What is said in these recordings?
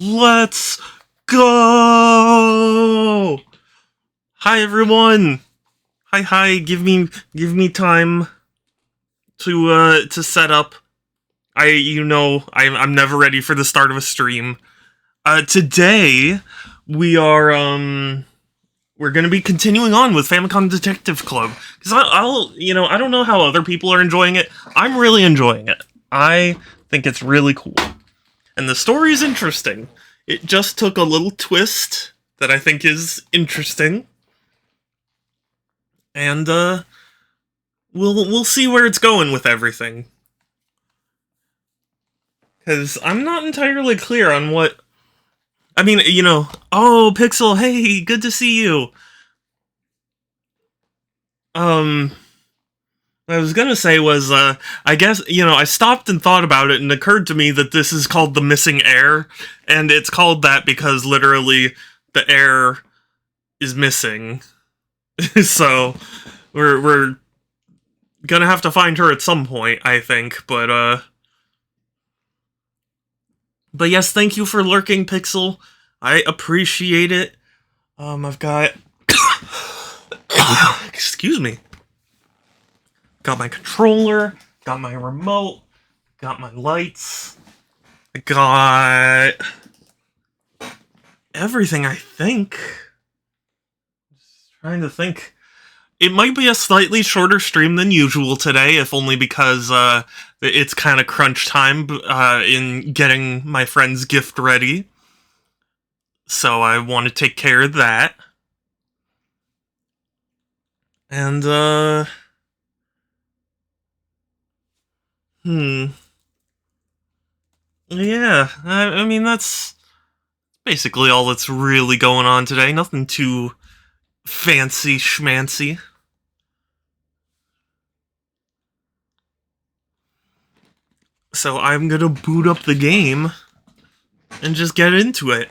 Let's go! Hi everyone! Hi, give me time to set up. I'm never ready for the start of a stream. Today we are we're gonna be continuing on with Famicom Detective Club. Because I don't know how other people are enjoying it. I'm really enjoying it. I think it's really cool. And the story is interesting. It just took a little twist that I think is interesting. And we'll see where it's going with everything. Cause I'm not entirely clear on what oh, Pixel, hey, good to see you. What I was gonna say was, I guess, I stopped and thought about it, and it occurred to me that this is called the missing heir, and it's called that because literally the heir is missing. So, we're gonna have to find her at some point, I think, but yes, thank you for lurking, Pixel. I appreciate it. I've got... Excuse me. Got my controller, got my remote, got my lights, I got everything, I think. Just trying to think. It might be a slightly shorter stream than usual today, if only because it's kind of crunch time in getting my friend's gift ready. So I want to take care of that. And, yeah, I mean, that's basically all that's really going on today. Nothing too fancy schmancy. So I'm gonna boot up the game and just get into it.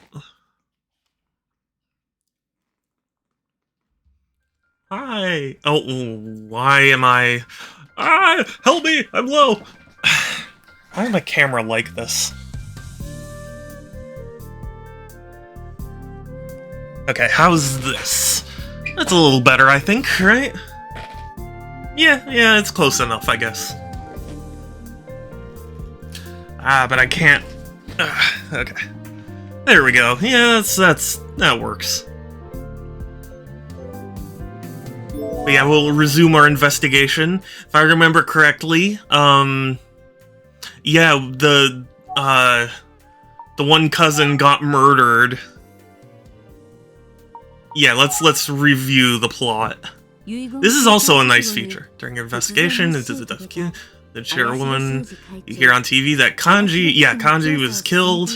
Hi! Oh, why am I... Ah! Help me! I'm low! Why is my camera like this? Okay, how's this? That's a little better, I think, right? Yeah, it's close enough, I guess. Ah, but I can't... okay. There we go. Yeah, that works. But yeah, we'll resume our investigation. If I remember correctly, yeah, the one cousin got murdered. Yeah, let's review the plot. This is also a nice feature. During your investigation into the chairwoman, you hear on TV that Kanji was killed.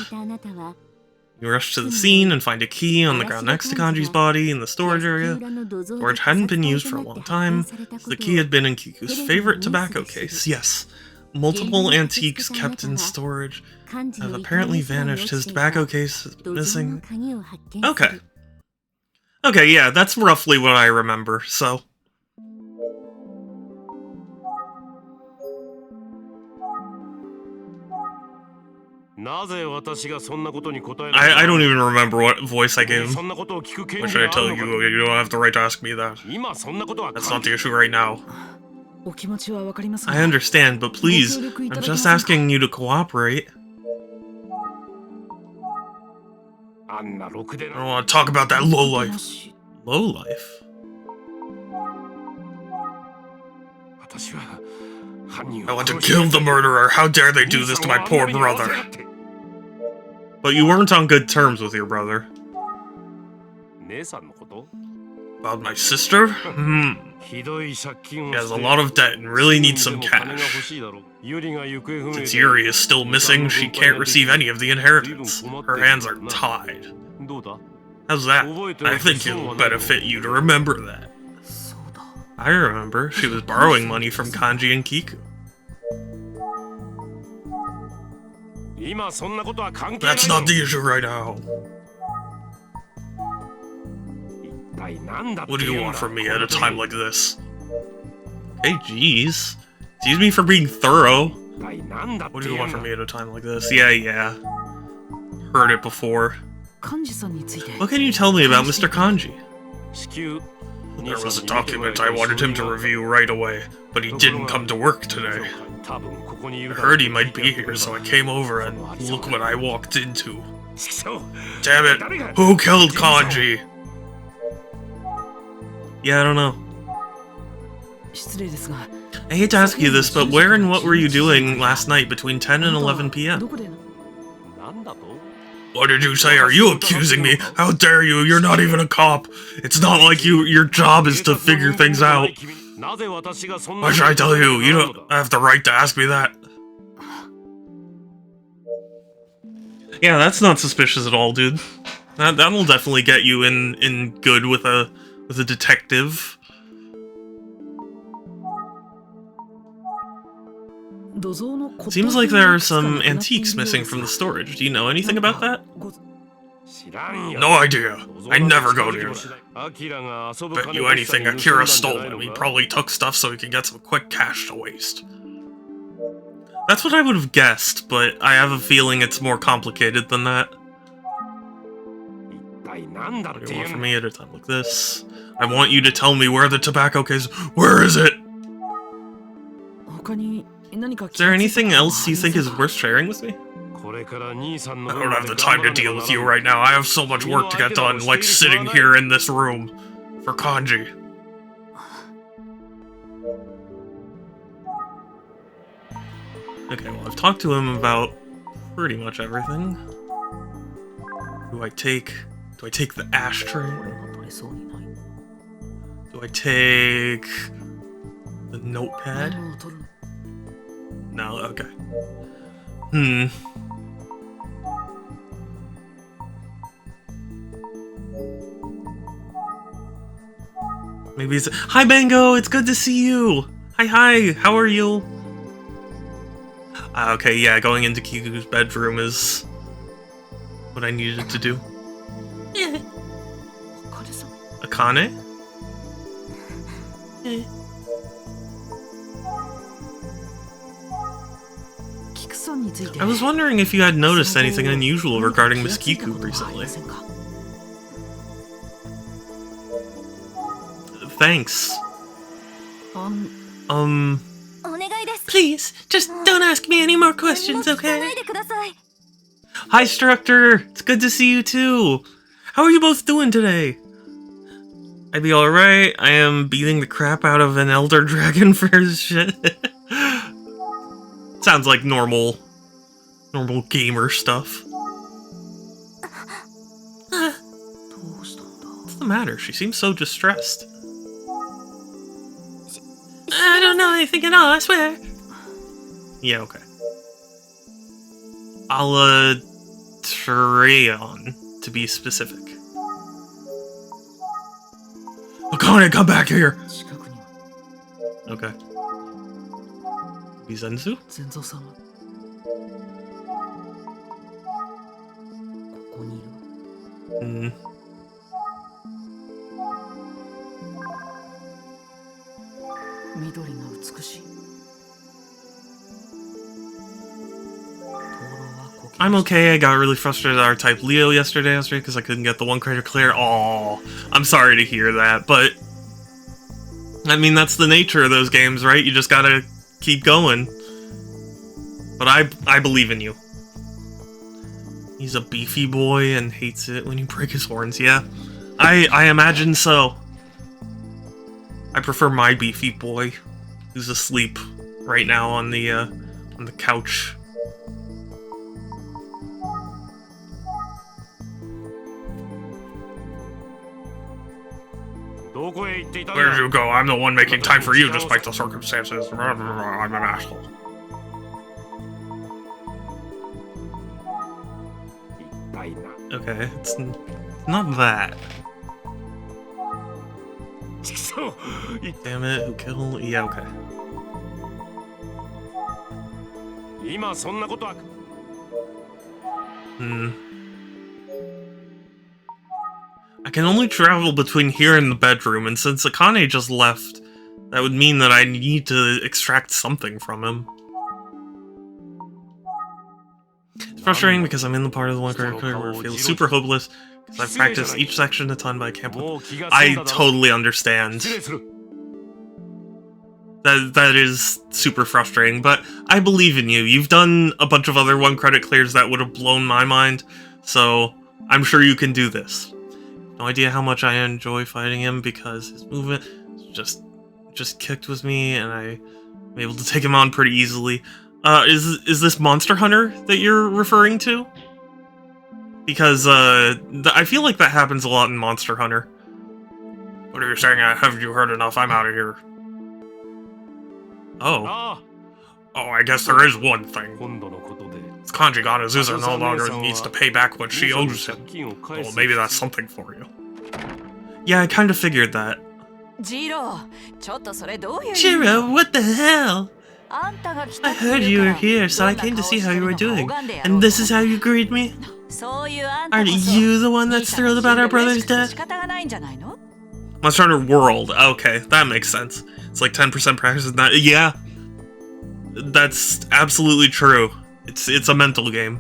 You rush to the scene and find a key on the ground next to Kanji's body in the storage area. Storage hadn't been used for a long time, so the key had been in Kiku's favorite tobacco case. Yes, multiple antiques kept in storage have apparently vanished. His tobacco case is missing. Okay, yeah, that's roughly what I remember, so... I don't even remember what voice I gave him. What should I tell you? You don't have the right to ask me that. That's not the issue right now. I understand, but please, I'm just asking you to cooperate. I don't want to talk about that lowlife. Lowlife? I want to kill the murderer. How dare they do this to my poor brother? But you weren't on good terms with your brother. About my sister? She has a lot of debt and really needs some cash. Since Yuri is still missing, she can't receive any of the inheritance. Her hands are tied. How's that? I think it'll benefit you to remember that. I remember. She was borrowing money from Kanji and Kiku. That's not the issue right now. What do you want from me at a time like this? Hey, jeez. Excuse me for being thorough. What do you want from me at a time like this? Yeah. heard it before. What can you tell me about Mr. Kanji? There was a document I wanted him to review right away, but he didn't come to work today. I heard he might be here, so I came over and look what I walked into. Damn it, who killed Kanji? Yeah, I don't know. I hate to ask you this, but where and what were you doing last night between 10 and 11 p.m.? What did you say? Are you accusing me? How dare you? You're not even a cop. It's not like your job is to figure things out. Why should I tell you? You don't have the right to ask me that. Yeah, that's not suspicious at all, dude. That'll definitely get you in good with a detective. Seems like there are some antiques missing from the storage. Do you know anything about that? No idea. I never go near that. Bet you anything Akira stole them. He probably took stuff so he could get some quick cash to waste. That's what I would have guessed, but I have a feeling it's more complicated than that. What do you want from me at a time like this? I want you to tell me where the tobacco case... Where is it? Is there anything else you think is worth sharing with me? I don't have the time to deal with you right now. I have so much work to get done, like sitting here in this room for Kanji. Okay, well, I've talked to him about pretty much everything. Do I take the ashtray? Do I take the notepad? No, okay. Maybe it's... Hi, Bango! It's good to see you! Hi, how are you? Okay, yeah, going into Kiku's bedroom is what I needed to do. Akane? I was wondering if you had noticed anything unusual regarding Miss Kiku recently. Thanks. Please, just don't ask me any more questions, okay? Hi, Structor! It's good to see you too! How are you both doing today? I'd be alright. I am beating the crap out of an Elder Dragon for his shit. Sounds like normal gamer stuff. What's the matter? She seems so distressed. I don't know anything at all, I swear. Yeah, okay. Treon, to be specific. Akane, come back here! Okay. Bizenzu? I'm okay. I got really frustrated at our type Leo yesterday because I couldn't get the one crater clear. Aw, I'm sorry to hear that, but I mean, that's the nature of those games, right? You just gotta keep going. But I believe in you. He's a beefy boy and hates it when you break his horns. Yeah, I imagine so. I prefer my beefy boy, who's asleep right now on the couch. Where did you go? I'm the one making time for you despite the circumstances. I'm an asshole. Okay, it's not that. Damn it, who killed? Yeah, okay. I can only travel between here and the bedroom, and since Akane just left, that would mean that I need to extract something from him. frustrating because I'm in the part of the one credit clear where it feels super hopeless because I've practiced each section a ton, but I can't put... I totally understand. That is super frustrating, but I believe in you. You've done a bunch of other one credit clears that would have blown my mind, so I'm sure you can do this. No idea how much I enjoy fighting him because his movement just kicked with me, and I'm able to take him on pretty easily. Is this Monster Hunter that you're referring to? Because I feel like that happens a lot in Monster Hunter. What are you saying? Have you heard enough? I'm out of here. Oh. Oh, I guess there is one thing. Kanji Ganazusa no longer needs to pay back what she owes him. Well, maybe that's something for you. Yeah, I kind of figured that. Jiro, what the hell? I heard you were here, so I came to see how you were doing. And this is how you greet me? Aren't you the one that's thrilled about our brother's death? Monster Hunter World. Okay, that makes sense. It's like 10% practice in that. Yeah. That's absolutely true. It's a mental game.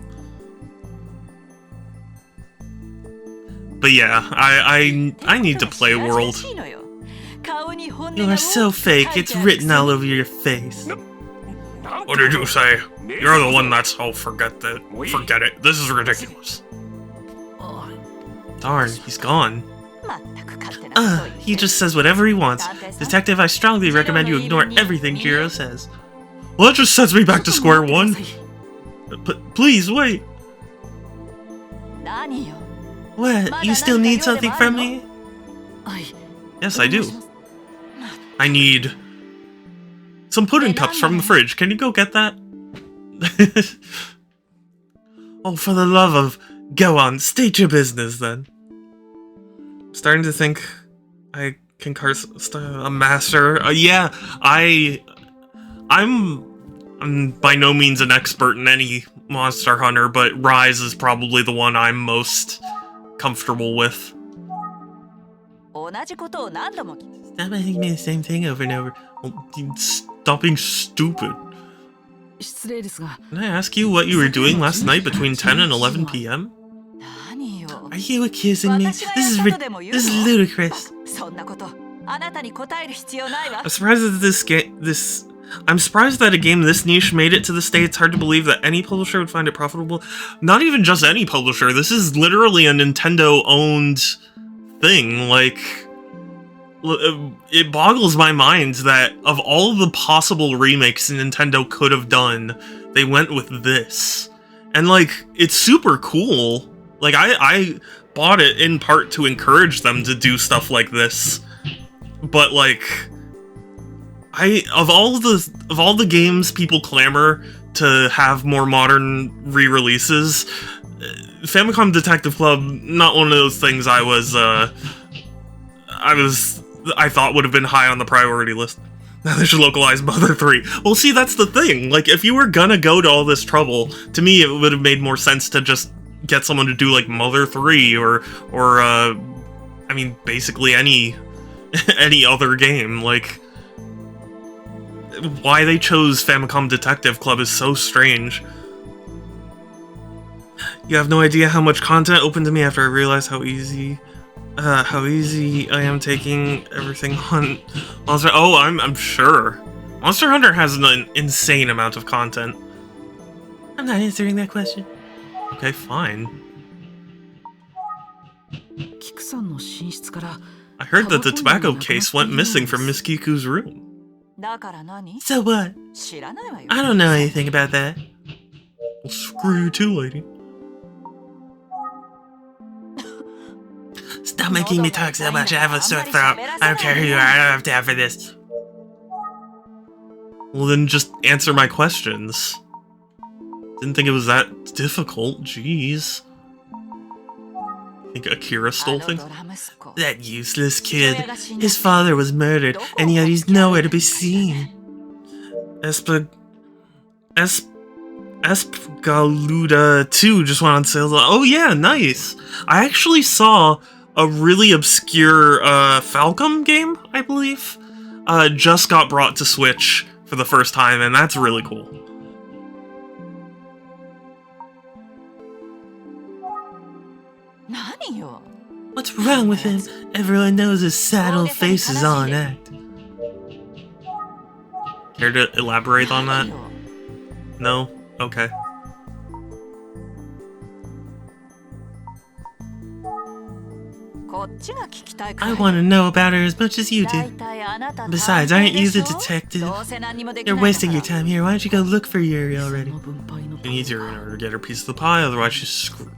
But yeah, I need to play World. You are so fake, it's written all over your face. What did you say? You're the one that's... Oh, forget it. This is ridiculous. Darn, he's gone. He just says whatever he wants. Detective, I strongly recommend you ignore everything Jiro says. Well, that just sets me back to square one. But please, wait. What? You still need something from me? Yes, I do. I need some pudding cups from the fridge. Can you go get that? Oh, for the love of... Go on, state your business, then. I'm starting to think I can curse a master. Yeah, I'm by no means an expert in any Monster Hunter, but Rise is probably the one I'm most comfortable with. Stop asking me the same thing over and over. Stop being stupid. Can I ask you what you were doing last night between 10 and 11 p.m.? Are you accusing me? This is ludicrous. I'm surprised that I'm surprised that a game this niche made it to the States. Hard to believe that any publisher would find it profitable. Not even just any publisher. This is literally a Nintendo-owned thing. Like, it boggles my mind that of all the possible remakes Nintendo could have done, they went with this. And, like, it's super cool. Like, I bought it in part to encourage them to do stuff like this. But, like... Of all the games people clamor to have more modern re-releases, Famicom Detective Club, not one of those things I thought would have been high on the priority list. Now they should localize Mother 3. Well, see, that's the thing. Like, if you were gonna go to all this trouble, to me it would have made more sense to just get someone to do, like, Mother 3 or I mean, basically any other game. Like, why they chose Famicom Detective Club is so strange. You have no idea how much content opened to me after I realized how easy I am taking everything on Monster. Oh, I'm sure. Monster Hunter has an insane amount of content. I'm not answering that question. Okay, fine. I heard that the tobacco case went missing from Miss Kiku's room. So what? I don't know anything about that. Well, screw you too, lady. Stop making me talk so much, I have a sore throat. I don't care who you are, I don't have time for this. Well then just answer my questions. Didn't think it was that difficult, jeez. Think Akira stole things? That useless kid. His father was murdered, and yet he's nowhere to be seen. Espgaluda 2 just went on sale. Oh yeah, nice! I actually saw a really obscure Falcom game, I believe, just got brought to Switch for the first time, and that's really cool. What's wrong with him? Everyone knows his sad old face is all an act. Care to elaborate on that? No? Okay. I want to know about her as much as you do. Besides, aren't you the detective? You're wasting your time here. Why don't you go look for Yuri already? She needs Yuri in order to get her piece of the pie, otherwise she's screwed.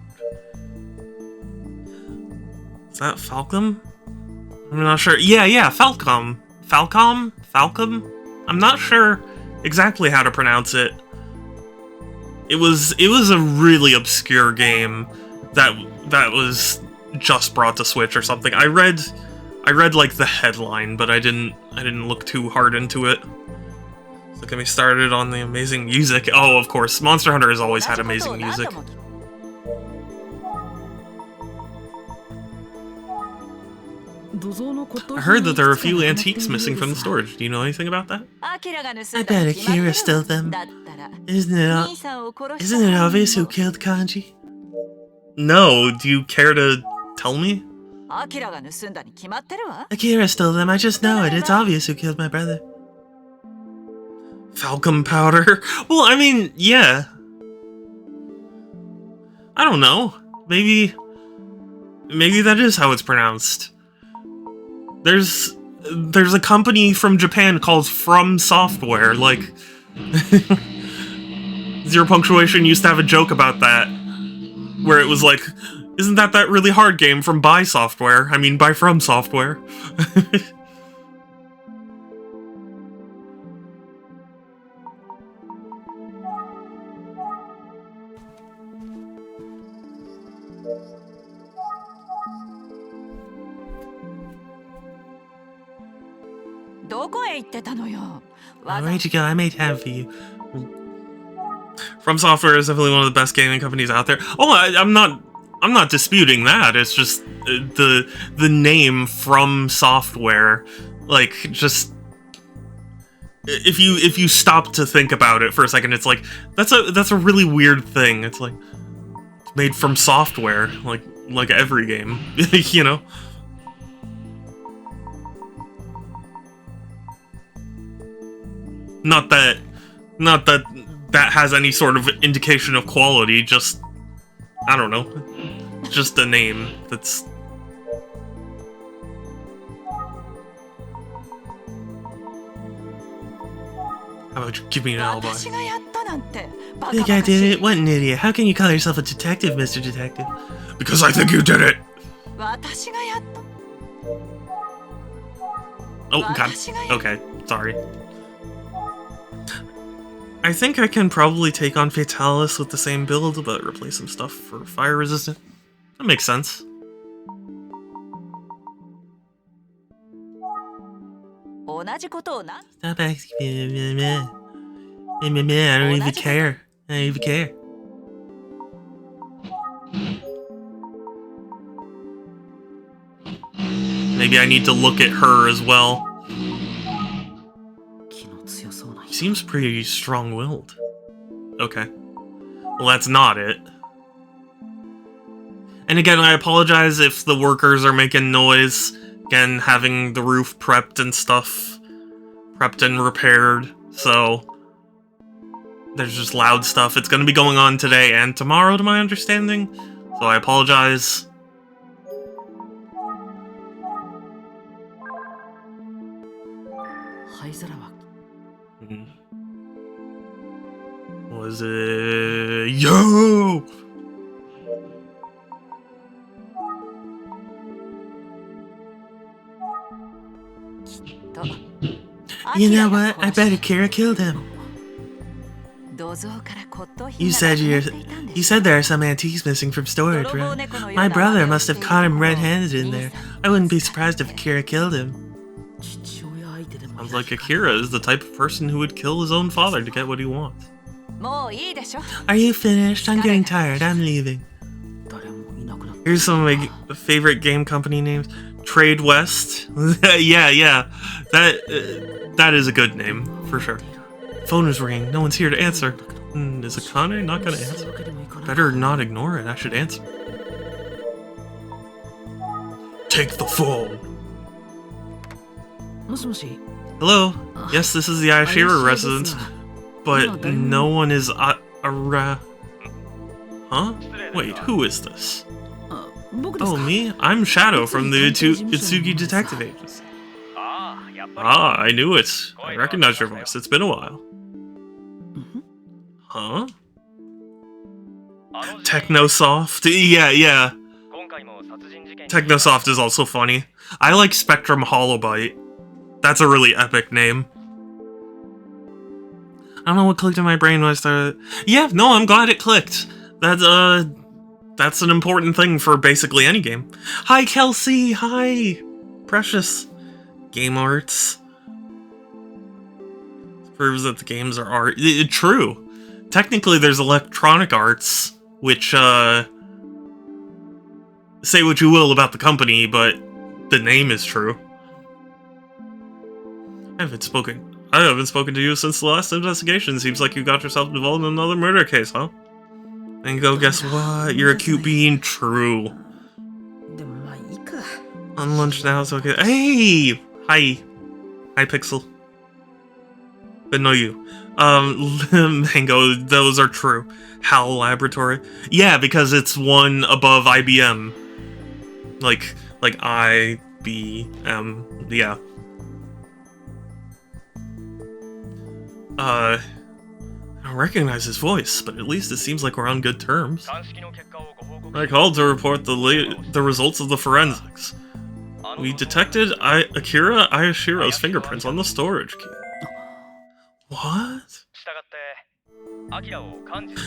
Is that Falcom? I'm not sure. Yeah, Falcom. Falcom? I'm not sure exactly how to pronounce it. It was a really obscure game that was just brought to Switch or something. I read like the headline, but I didn't look too hard into it. So get me started on the amazing music. Oh, of course, Monster Hunter has always had amazing music. I heard that there are a few antiques missing from the storage. Do you know anything about that? I bet Akira stole them. Isn't it obvious who killed Kanji? No, do you care to tell me? Akira stole them, I just know it. It's obvious who killed my brother. Falcom powder? Well, I mean, yeah. I don't know. Maybe that is how it's pronounced. There's a company from Japan called From Software, like... Zero Punctuation used to have a joke about that, where it was like, isn't that really hard game from By Software? I mean, by From Software. Where'd you go? I made time for you. From Software is definitely one of the best gaming companies out there. Oh, I'm not disputing that. It's just the name From Software, like, just if you stop to think about it for a second, it's like that's a really weird thing. It's like it's made from software, like every game, you know. Not that has any sort of indication of quality, just, I don't know, just a name that's... How about you give me an alibi? Think I did it? What an idiot. How can you call yourself a detective, Mr. Detective? Because I think you did it! Oh, God. Okay, sorry. I think I can probably take on Fatalis with the same build, but replace some stuff for fire resistant. That makes sense. Stop asking me. I don't even care. I don't even care. Maybe I need to look at her as well. Seems pretty strong-willed. Okay. Well, that's not it. And again, I apologize if the workers are making noise. Again, having the roof prepped and stuff. Prepped and repaired. So, there's just loud stuff. It's going to be going on today and tomorrow, to my understanding. So I apologize. Was it... Yo! You know what? I bet Akira killed him. You said there are some antiques missing from storage, right? My brother must have caught him red-handed in there. I wouldn't be surprised if Akira killed him. Sounds like Akira is the type of person who would kill his own father to get what he wants. Are you finished? I'm getting tired. I'm leaving. Here's some of my favorite game company names. Trade West. yeah. That is a good name, for sure. Phone is ringing. No one's here to answer. Is Akane not gonna answer? Better not ignore it. I should answer. take the phone. Hello? Yes, this is the Heir residence, but no one is around. Huh? Wait, who is this? Oh, me? I'm Shadow from the Itsugi Detective Agency. Ah, I knew it. I recognize your voice. It's been a while. Huh? Technosoft? Yeah. Technosoft is also funny. I like Spectrum Holobyte. That's a really epic name. I don't know what clicked in my brain when I started. Yeah, no, I'm glad it clicked. That's an important thing for basically any game. Hi, Kelsey. Hi, Precious. Game arts. This proves that the games are art. True. Technically, there's electronic arts, which, say what you will about the company, but the name is true. I haven't spoken to you since the last investigation. Seems like you got yourself involved in another murder case, huh? And go, guess what? You're a cute bean. True. On lunch now, it's okay. Hey! Hi, Pixel. But no, you. Mango, those are true. HAL Laboratory. Yeah, because it's one above IBM. Like IBM. Yeah. I don't recognize his voice, but at least it seems like we're on good terms. I called to report the results of the forensics. We detected Akira Ayashiro's fingerprints on the storage key. What? I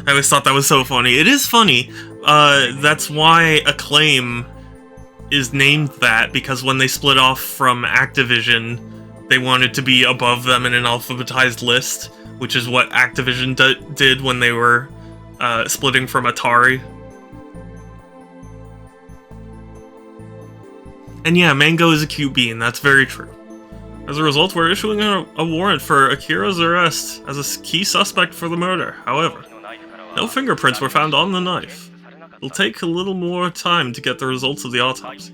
always thought that was so funny. It is funny. That's why Acclaim is named that, because when they split off from Activision, they wanted to be above them in an alphabetized list, which is what Activision did when they were splitting from Atari. And yeah, Mango is a cute bean, that's very true. As a result, we're issuing a warrant for Akira's arrest as a key suspect for the murder. However, no fingerprints were found on the knife. It'll take a little more time to get the results of the autopsy.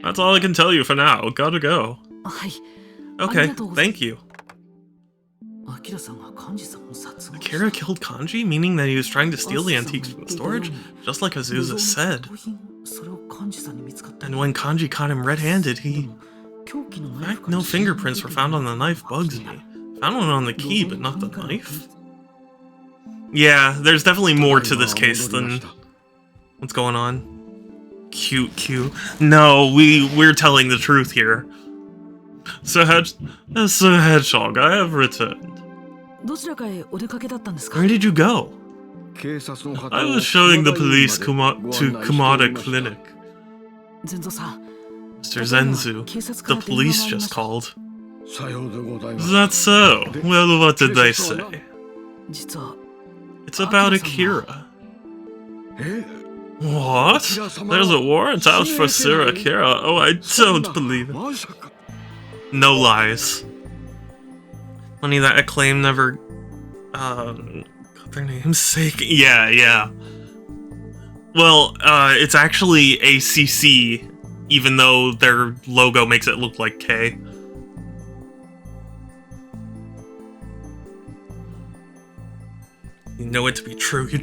That's all I can tell you for now. Gotta go. Okay, thank you. Akira killed Kanji, meaning that he was trying to steal the antiques from the storage, just like Azusa said. And when Kanji caught him red-handed, the fact no fingerprints were found on the knife bugs me. Found one on the key, but not the knife? Yeah, there's definitely more to this case than what's going on. Cute. No, we're telling the truth here. Sir Hedgehog, I have returned. Where did you go? I was showing the police to Kumada Clinic. Mr. Zenzu, the police just called. Is that so? Well, what did they say? It's about Akira. What? There's a warrant out for Sir Akira. Oh, I don't believe it. No lies. Funny that Acclaim never, got their namesake. Yeah. Well, it's actually ACC, even though their logo makes it look like K. You know it to be true, you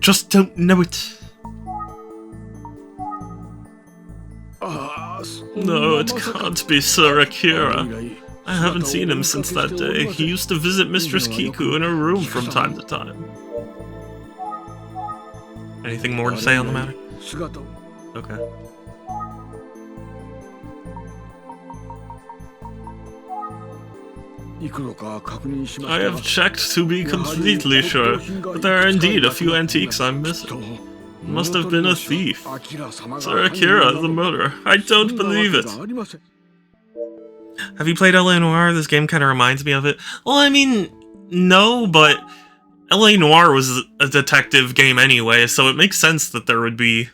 just don't know it. No, it can't be Sir Akira. I haven't seen him since that day. He used to visit Mistress Kiku in her room from time to time. Anything more to say on the matter? Okay. I have checked to be completely sure, but there are indeed a few antiques I'm missing. It must have been a thief. Sir Akira, the murderer. I don't believe it. Have you played L.A. Noire? This game kind of reminds me of it. Well, I mean, no, but L.A. Noire was a detective game anyway, so it makes sense that there would be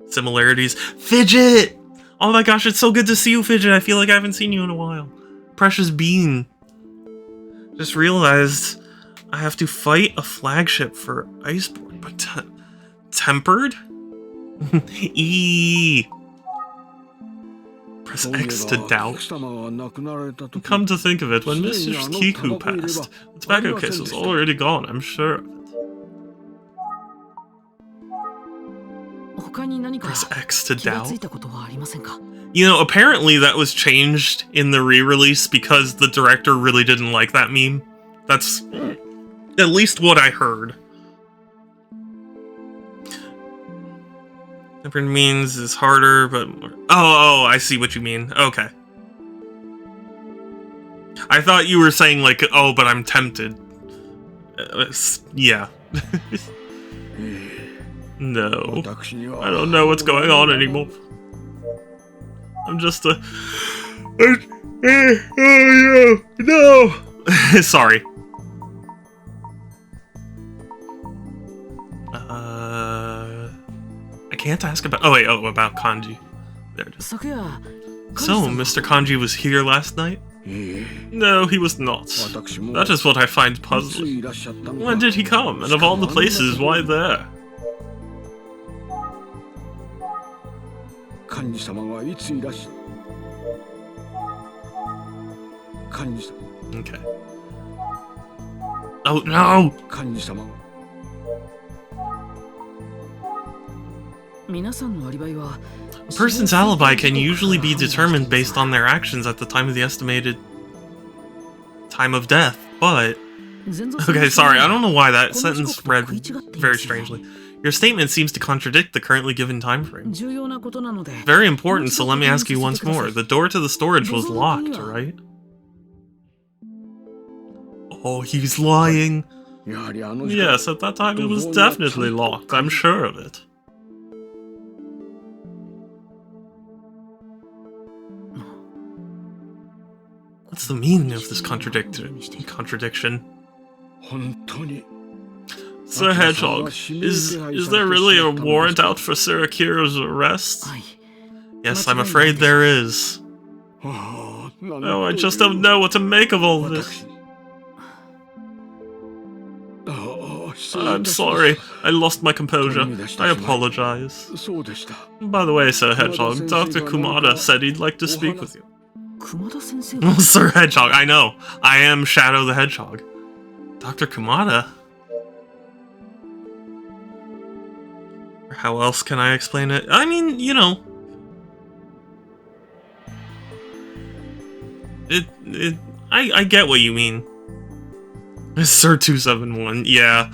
similarities. Fidget! Oh my gosh, it's so good to see you, Fidget. I feel like I haven't seen you in a while. Precious Bean. Just realized I have to fight a flagship for Iceborne, but tempered? E. Press X to doubt. Come to think of it, when Mrs. Kiku passed, the tobacco case was already gone, I'm sure. Press X to doubt. You know, apparently that was changed in the re-release because the director really didn't like that meme. That's at least what I heard. Different means is harder, but more... Oh, I see what you mean. Okay. I thought you were saying, like, oh, but I'm tempted. Yeah. No. I don't know what's going on anymore. I'm just a... No! Sorry. I can't ask about... Oh, wait, about Kanji. There it is. So, Mr. Kanji was here last night? No, he was not. That is what I find puzzling. When did he come? And of all the places, why there? Okay. Oh, no! A person's alibi can usually be determined based on their actions at the time of the estimated time of death, but... Okay, sorry, I don't know why that sentence read very strangely. Your statement seems to contradict the currently given time frame. Very important, so let me ask you once more. The door to the storage was locked, right? Oh, he's lying. Yes, at that time it was definitely locked, I'm sure of it. What's the meaning of this contradiction? Sir Hedgehog, is there really a warrant out for Sir Akira's arrest? Yes, I'm afraid there is. Oh, I just don't know what to make of all this. I'm sorry, I lost my composure. I apologize. By the way, Sir Hedgehog, Dr. Kumada said he'd like to speak with you. Oh, Sir Hedgehog, I know. I am Shadow the Hedgehog. Dr. Kumada? How else can I explain it? I mean, you know. I get what you mean. Sir 271, yeah.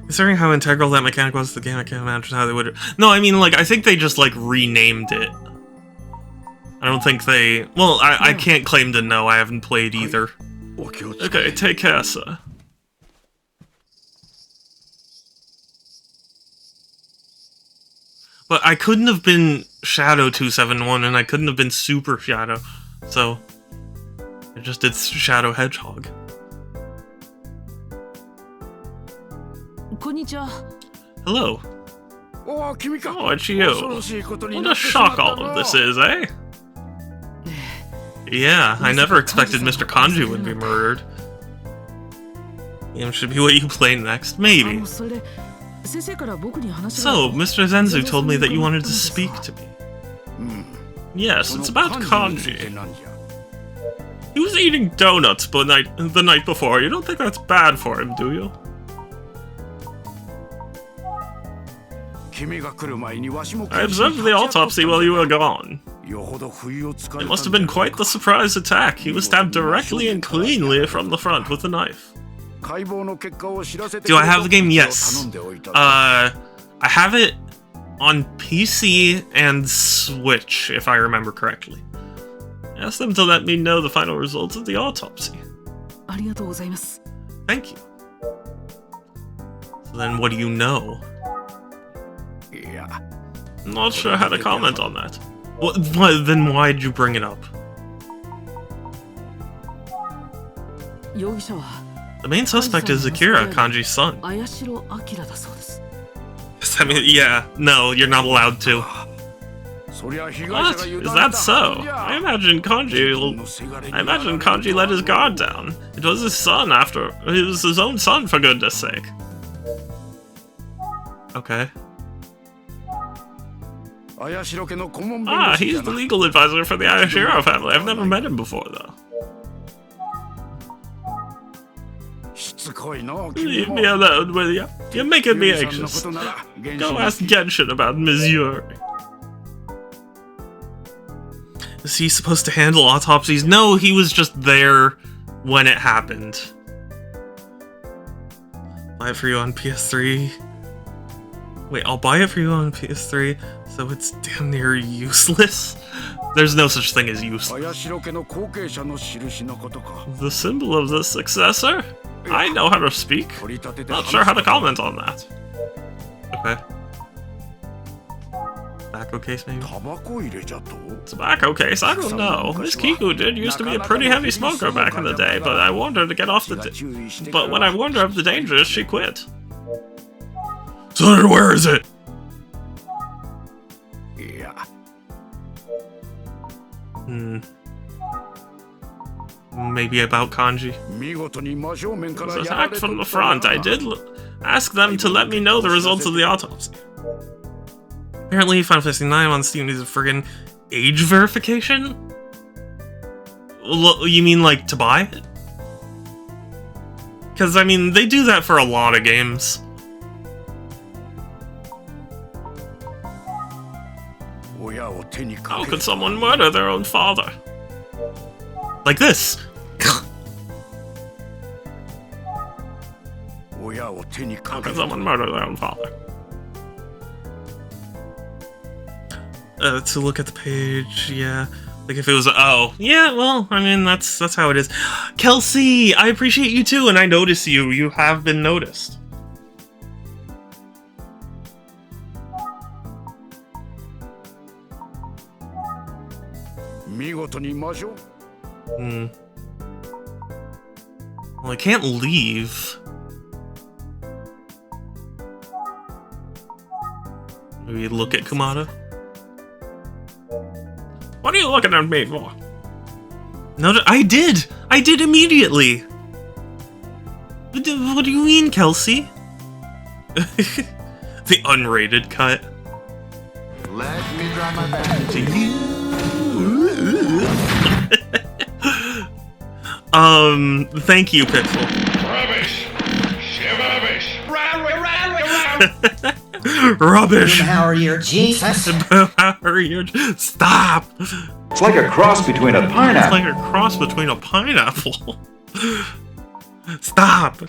Considering how integral that mechanic was to the game, I can't imagine how they would... No, I mean, like, I think they just, like, renamed it. I don't think they... Well, I can't claim to know. I haven't played either. Okay, take care, sir. But I couldn't have been Shadow 271, and I couldn't have been Super Shadow. So, I just did Shadow Hedgehog. Hello. Oh, it's you. What a shock all of this is, eh? Yeah, I never expected Mr. Kanji would be murdered. Game should be what you play next, maybe. So, Mr. Zenzu told me that you wanted to speak to me. Yes, it's about Kanji. He was eating donuts the night before. You don't think that's bad for him, do you? I observed the autopsy while you were gone. It must have been quite the surprise attack. He was stabbed directly and cleanly from the front with a knife. Do I have the game? Yes. I have it on PC and Switch, if I remember correctly. Ask them to let me know the final results of the autopsy. Thank you. So then what do you know? I'm not sure how to comment on that. Then why'd you bring it up? The main suspect is Akira, Kanji's son. I mean, yeah, no, you're not allowed to. What? Is that so? I imagine Kanji let his guard down. It was his son it was his own son, for goodness sake. Okay. Ah, he's the legal advisor for the Ayashiro family. I've never met him before, though. Leave me alone, will you? You're making me anxious. Go ask Genshin about Ms. Yuri. Is he supposed to handle autopsies? No, he was just there when it happened. Buy it for you on PS3. Wait, I'll buy it for you on PS3, so it's damn near useless? There's no such thing as useless. The symbol of the successor? I know how to speak. Not sure how to comment on that. Okay. Tobacco case, maybe? Tobacco case? I don't know. Miss Kiku did used to be a pretty heavy smoker back in the day, but I warned her to get off the... But when I warned her of the dangers, she quit. So then where is it? Maybe about kanji. It was attacked from the front. I did ask them to let me know the results of the autopsy. Apparently, Final Fantasy IX on Steam needs a friggin' age verification? You mean, like, to buy it? Because, I mean, they do that for a lot of games. How could someone murder their own father? Like this. How can someone murder their own father? To look at the page, yeah. Like if it was, oh, yeah, well, I mean, that's how it is. Kelsey, I appreciate you too, and I notice you. You have been noticed. Well, I can't leave. Maybe look at Kumada. What are you looking at me for? No, I did! I did immediately! What do you mean, Kelsey? The unrated cut. Let me dry my back to you. Thank you, Pixel. Rubbish! Rubbish! Rubbish! How are your Jesus? Stop! It's like a cross between a pineapple. It's like a cross between a pineapple. Stop!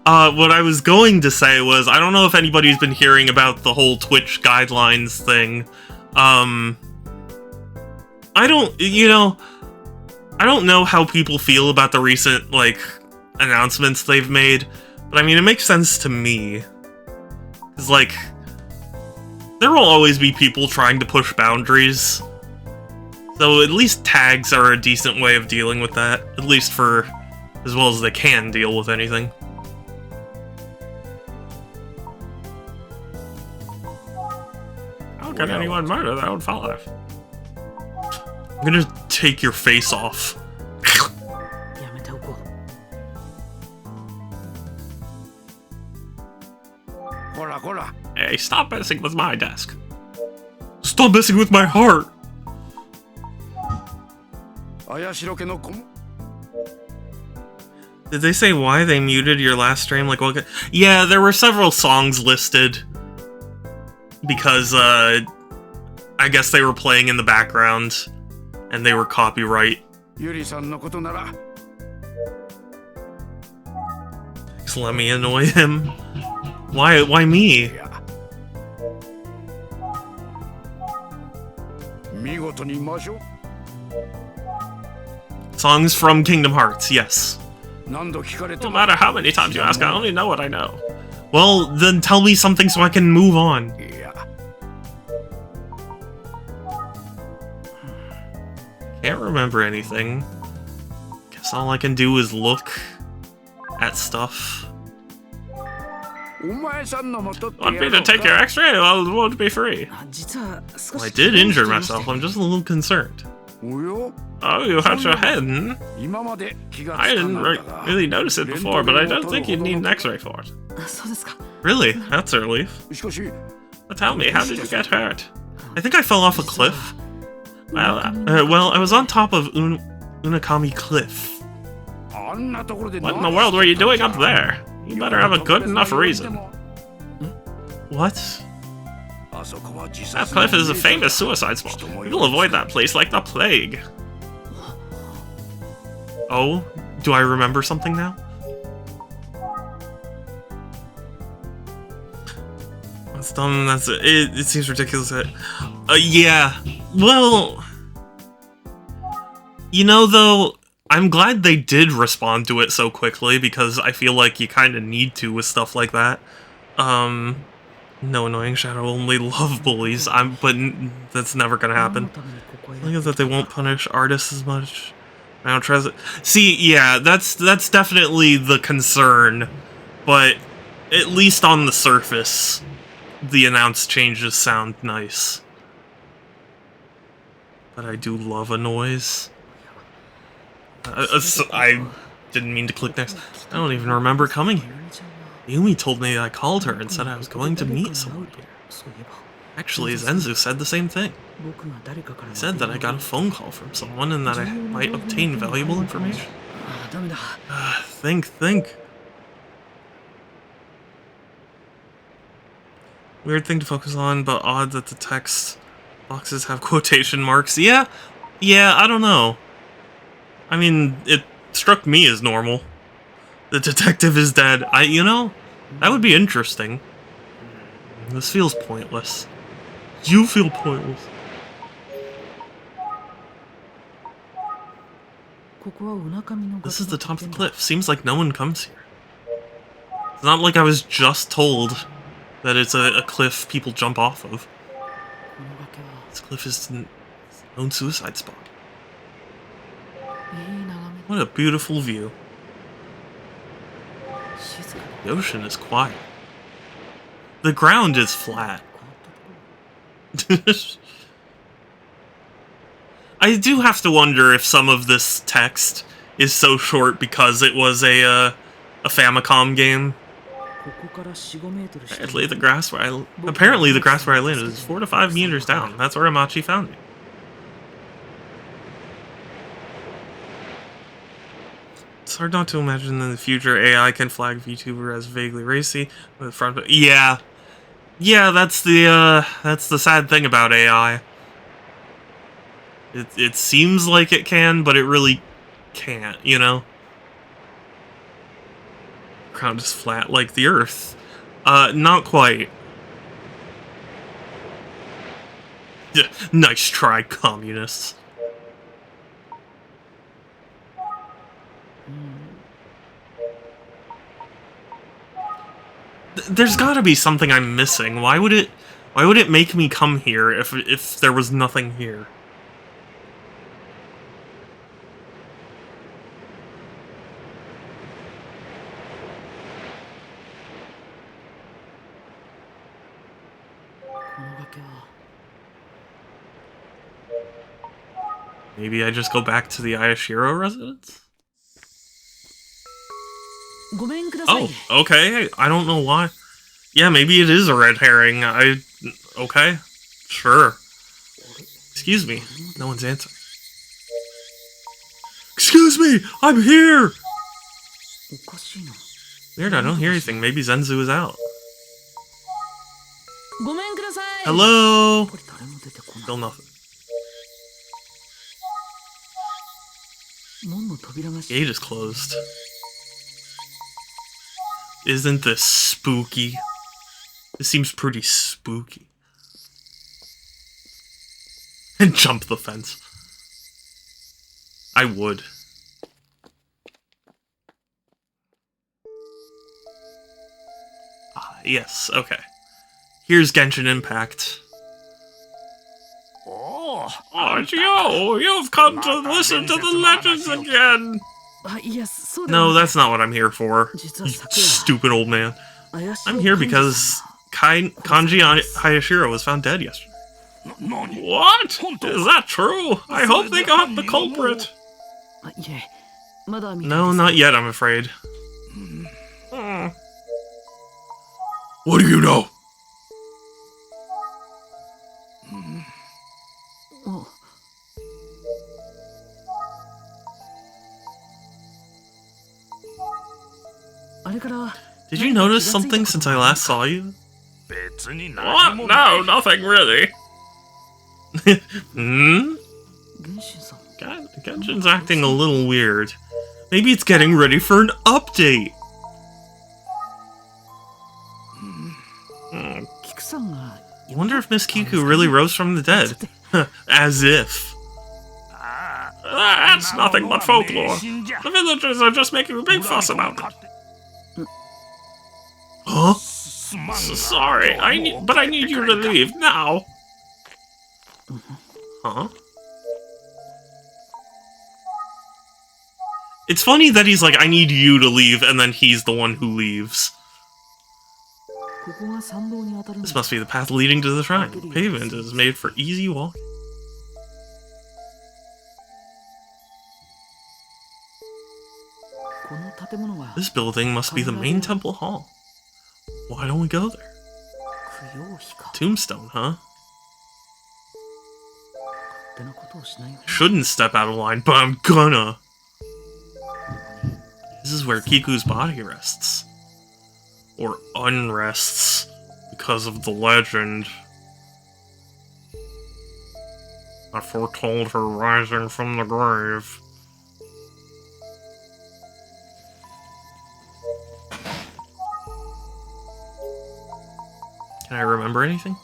What I was going to say was, I don't know if anybody's been hearing about the whole Twitch guidelines thing. I don't know how people feel about the recent, like, announcements they've made, but I mean, it makes sense to me. Because, like, there will always be people trying to push boundaries. So at least tags are a decent way of dealing with that, at least for as well as they can deal with anything. How can anyone murder their own father? I'm gonna take your face off. Hey, stop messing with my desk. Stop messing with my heart! Did they say why they muted your last stream? Like, what? Yeah, there were several songs listed. Because, I guess they were playing in the background. And they were copyright. Just let me annoy him. Why me? Songs from Kingdom Hearts, yes. No matter how many times you ask, I only know what I know. Well, then tell me something so I can move on. Can't remember anything. Guess all I can do is look at stuff. Want me to take your x-ray? Well, it won't be free. Well, I did injure myself. I'm just a little concerned. Oh, you had your head, hmm? I didn't really notice it before, but I don't think you'd need an x-ray for it. Really? That's a relief. But tell me, how did you get hurt? I think I fell off a cliff. Well, I was on top of Unakami Cliff. What in the world were you doing up there? You better have a good enough reason. What? That cliff is a famous suicide spot. People avoid that place like the plague. Oh, do I remember something now? That's dumb, that's it. It seems ridiculous that... yeah. Well... You know, though, I'm glad they did respond to it so quickly, because I feel like you kind of need to with stuff like that. No annoying shadow, only love bullies. But that's never gonna happen. Look at that they won't punish artists as much. I don't trust it. See, yeah, that's definitely the concern. But at least on the surface, the announced changes sound nice. But I do love a noise. I didn't mean to click next. I don't even remember coming here. Yumi told me I called her and said I was going to meet someone here. Actually, Zenzu said the same thing. He said that I got a phone call from someone and that I might obtain valuable information. Think. Weird thing to focus on, but odd that the text boxes have quotation marks. Yeah, I don't know. I mean, it struck me as normal. The detective is dead. You know, that would be interesting. This feels pointless. You feel pointless. This is the top of the cliff. Seems like no one comes here. It's not like I was just told that it's a cliff people jump off of. This cliff is its own suicide spot. What a beautiful view. The ocean is quiet. The ground is flat. I do have to wonder if some of this text is so short because it was a Famicom game. Apparently the grass where I landed is 4 to 5 meters down. That's where Amachi found me. It's hard not to imagine in the future AI can flag VTuber as vaguely racy with front. Yeah, that's the sad thing about AI. It seems like it can, but it really can't. You know, ground is flat like the Earth. Not quite. Yeah, nice try, communists. There's gotta be something I'm missing. Why would it make me come here if there was nothing here? Maybe I just go back to the Ayashiro residence? Oh, okay. I don't know why. Yeah, maybe it is a red herring. Okay. Sure. Excuse me. No one's answering. Excuse me! I'm here! Weird, I don't hear anything. Maybe Zenzu is out. Hello? Still nothing. Gate is closed. Isn't this spooky? This seems pretty spooky. And jump the fence. I would. Yes, okay. Here's Genshin Impact. Oh, Gio, you've come to listen to the legends again! No, that's not what I'm here for, you stupid old man. I'm here because Kanji Hayashiro was found dead yesterday. What? Is that true? I hope they got the culprit. No, not yet, I'm afraid. What do you know? Did you notice something since I last saw you? What? No, nothing really. Genshin's acting a little weird. Maybe it's getting ready for an update. I wonder if Miss Kiku really rose from the dead. As if. That's nothing but folklore. The villagers are just making a big fuss about it. Huh? Sorry, but I need you to leave now. Huh? It's funny that he's like, I need you to leave, and then he's the one who leaves. This must be the path leading to the shrine. The pavement is made for easy walking. This building must be the main temple hall. Why don't we go there? Tombstone, huh? Shouldn't step out of line, but I'm gonna. This is where Kiku's body rests. Or unrests, because of the legend. I foretold her rising from the grave. Can I remember anything?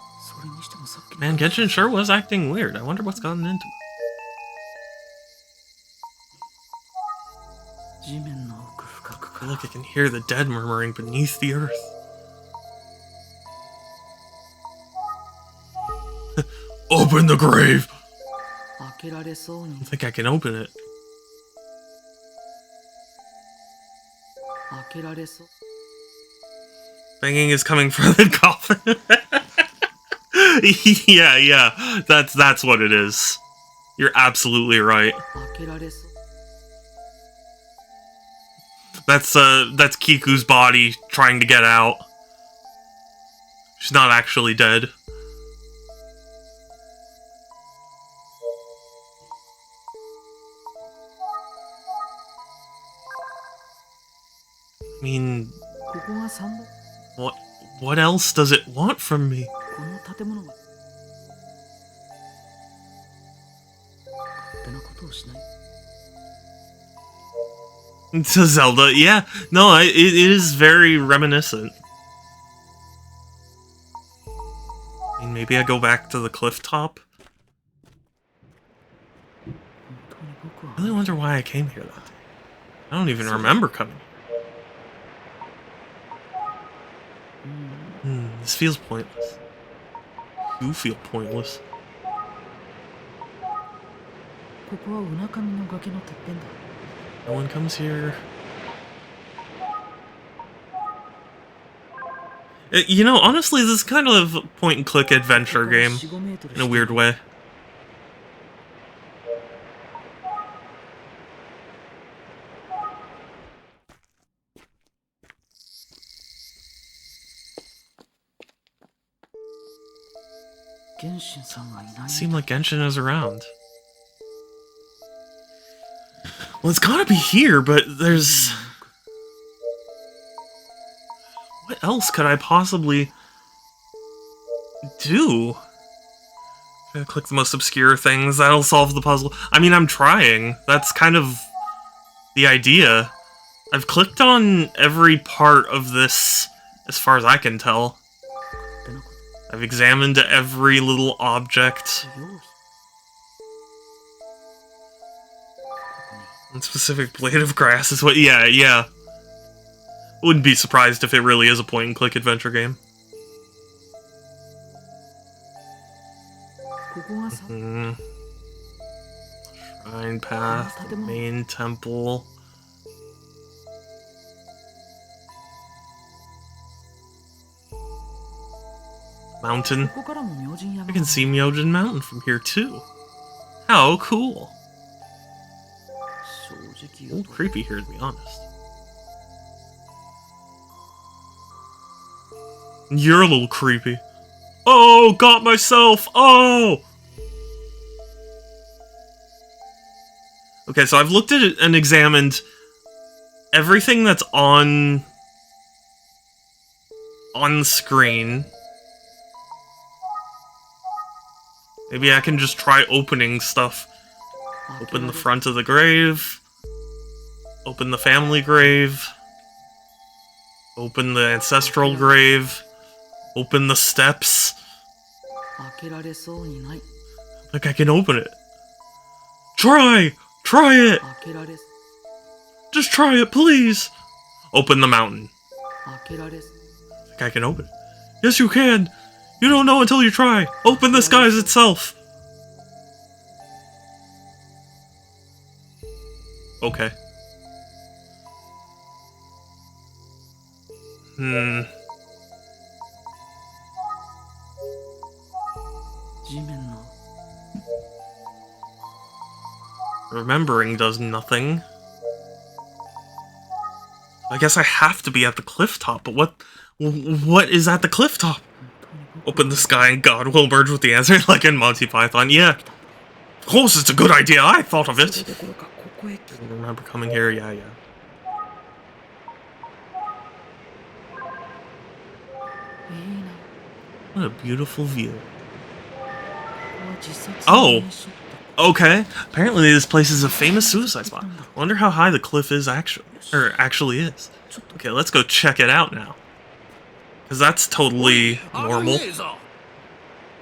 Man, Genshin sure was acting weird. I wonder what's gotten into it. I feel like I can hear the dead murmuring beneath the earth. Open the grave! I think I can open it. Banging is coming from the coffin. yeah, that's what it is. You're absolutely right. That's Kiku's body trying to get out. She's not actually dead. I mean, what else does it want from me? To Zelda, yeah. No, it is very reminiscent. I mean, maybe I go back to the cliff top. I really wonder why I came here that day. I don't even remember coming here. This feels pointless. You feel pointless. No one comes here. You know, honestly, this is kind of a point-and-click adventure game, in a weird way. It seemed like Genshin is around. Well, it's gotta be here, but there's... What else could I possibly do? I'm gonna click the most obscure things, that'll solve the puzzle. I mean, I'm trying. That's kind of the idea. I've clicked on every part of this, as far as I can tell. I've examined every little object. One specific blade of grass is what... Yeah. Wouldn't be surprised if it really is a point-and-click adventure game. Shrine path, the main temple. mountain. I can see Myojin Mountain from here too. How cool. A little creepy here, to be honest. You're a little creepy. Oh, got myself! Oh! Okay, so I've looked at it and examined everything that's on screen. Maybe I can just try opening stuff. Open the front of the grave. Open the family grave. Open the ancestral grave. Open the steps. Like I can open it. Try! Try it! Just try it, please! Open the mountain. Like I can open it. Yes, you can! You don't know until you try! Open the skies itself! Okay. Remembering does nothing. I guess I have to be at the cliff top, but what is at the cliff top? Open the sky and God will merge with the answer, like in Monty Python. Yeah, of course it's a good idea, I thought of it. I remember coming here, yeah. What a beautiful view. Oh! Okay, apparently this place is a famous suicide spot. Wonder how high the cliff is actually is. Okay, let's go check it out now. Because that's totally normal.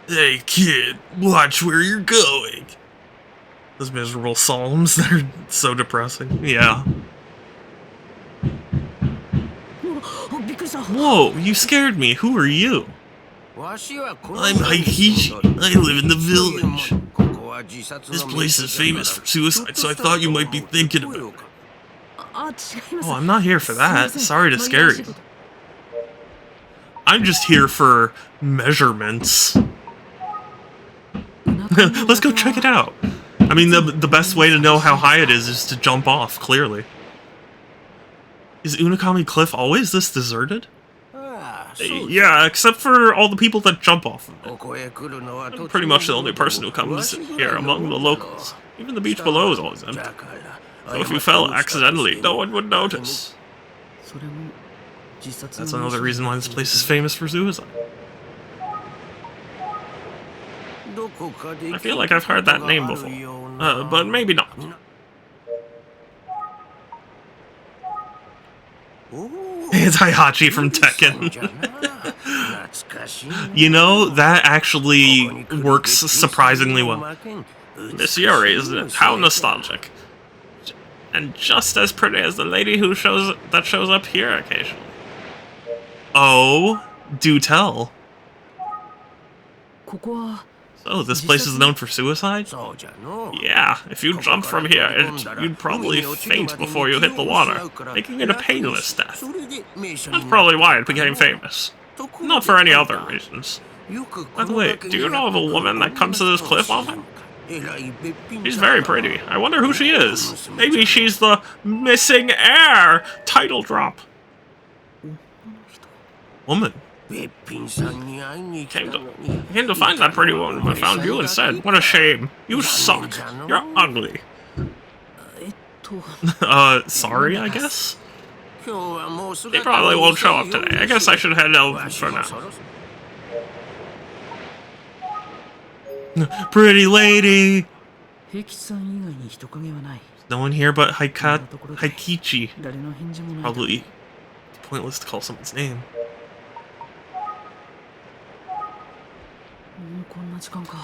Hey kid, watch where you're going. Those miserable psalms, they're so depressing. Yeah. Whoa, you scared me. Who are you? I'm Haikichi. I live in the village. This place is famous for suicide, so I thought you might be thinking about it. Oh, I'm not here for that. Sorry to scare you. I'm just here for measurements. Let's go check it out. I mean, the best way to know how high it is to jump off, clearly. Is Unakami Cliff always this deserted? Yeah, except for all the people that jump off of it. I'm pretty much the only person who comes here among the locals. Even the beach below is always empty. So if you fell accidentally, no one would notice. That's another reason why this place is famous for suicide. I feel like I've heard that name before, but maybe not. It's Heihachi from Tekken. You know, that actually works surprisingly well. Miss Yuri, isn't it? How nostalgic. And just as pretty as the lady who shows up here occasionally. Oh, do tell. So, this place is known for suicide? Yeah, if you jump from here, you'd probably faint before you hit the water, making it a painless death. That's probably why it became famous. Not for any other reasons. By the way, do you know of a woman that comes to this cliff often? She's very pretty. I wonder who she is. Maybe she's the missing heir title drop. Woman. Came to find that pretty woman, but found you instead. What a shame. You suck. You're ugly. Sorry, I guess? She probably won't show up today. I guess I should head over for now. Pretty lady! No one here but Haikichi. Probably pointless to call someone's name.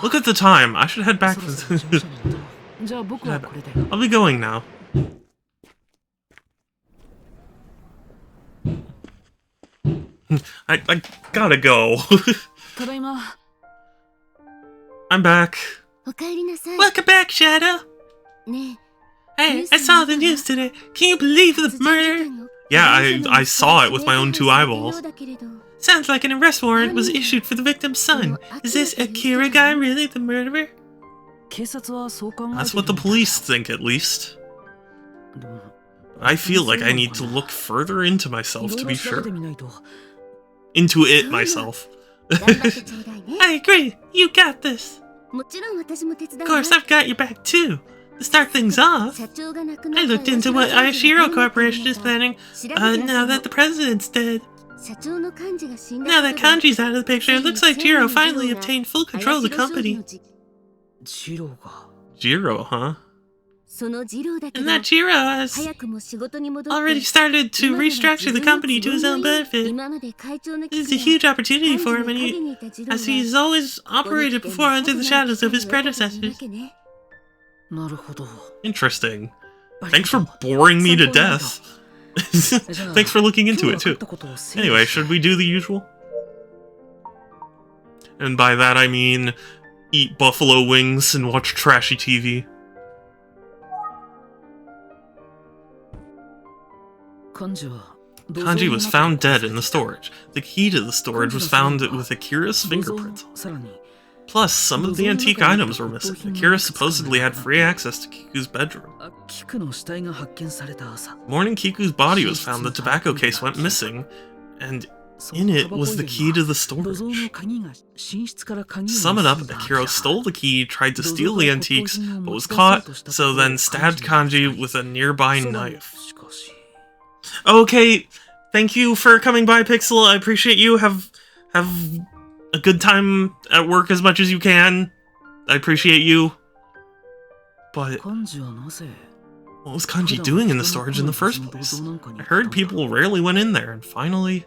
Look at the time. I should head back. I'll be going now. I gotta go. I'm back. Welcome back, Shadow. Hey, I saw the news today. Can you believe the murder? Yeah, I saw it with my own two eyeballs. Sounds like an arrest warrant was issued for the victim's son. Is this Akira guy really the murderer? That's what the police think, at least. I feel like I need to look further into myself to be sure. Into it myself. I agree. You got this. Of course, I've got your back too. To start things off, I looked into what Heir Corporation is planning now that the president's dead. Now that Kanji's out of the picture, it looks like Jiro finally obtained full control of the company. Jiro, huh? And that Jiro has already started to restructure the company to his own benefit. This is a huge opportunity for him, as he's always operated before under the shadows of his predecessors. Interesting. Thanks for boring me to death. Thanks for looking into it, too. Anyway, should we do the usual? And by that I mean, eat buffalo wings and watch trashy TV. Kanji was found dead in the storage. The key to the storage was found with Akira's fingerprints. Plus, some of the antique items were missing. Akira supposedly had free access to Kiku's bedroom. Morning Kiku's body was found, the tobacco case went missing, and in it was the key to the storage. To sum it up, Akira stole the key, tried to steal the antiques, but was caught, so then stabbed Kanji with a nearby knife. Okay, thank you for coming by, Pixel. I appreciate you. Have a good time at work as much as you can. I appreciate you. But what was Kanji doing in the storage in the first place? I heard people rarely went in there, and finally...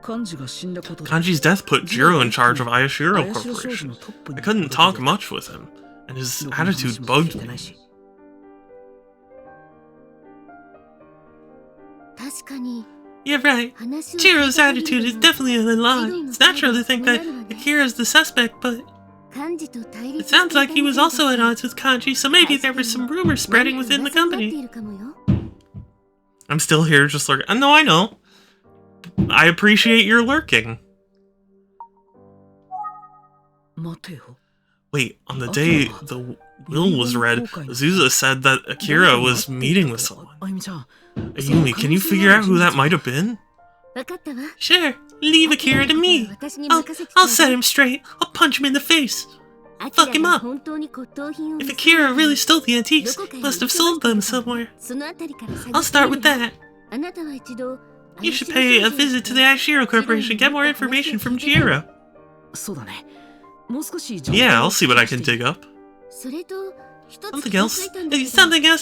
Kanji's death put Jiro in charge of Heir Corporation. I couldn't talk much with him, and his attitude bugged me. You're right. Jiro's attitude is definitely a lie. It's natural to think that Akira's the suspect, but it sounds like he was also at odds with Kanji, so maybe there were some rumors spreading within the company. I'm still here, just lurking. No, I know. I appreciate your lurking. Wait, on the day the will was read, Azusa said that Akira was meeting with someone. Ayumi, can you figure out who that might have been? Sure, leave Akira to me. I'll set him straight. I'll punch him in the face. Fuck him up. If Akira really stole the antiques, he must have sold them somewhere. I'll start with that. You should pay a visit to the Heir Corporation and get more information from Jiro. Yeah, I'll see what I can dig up. Something else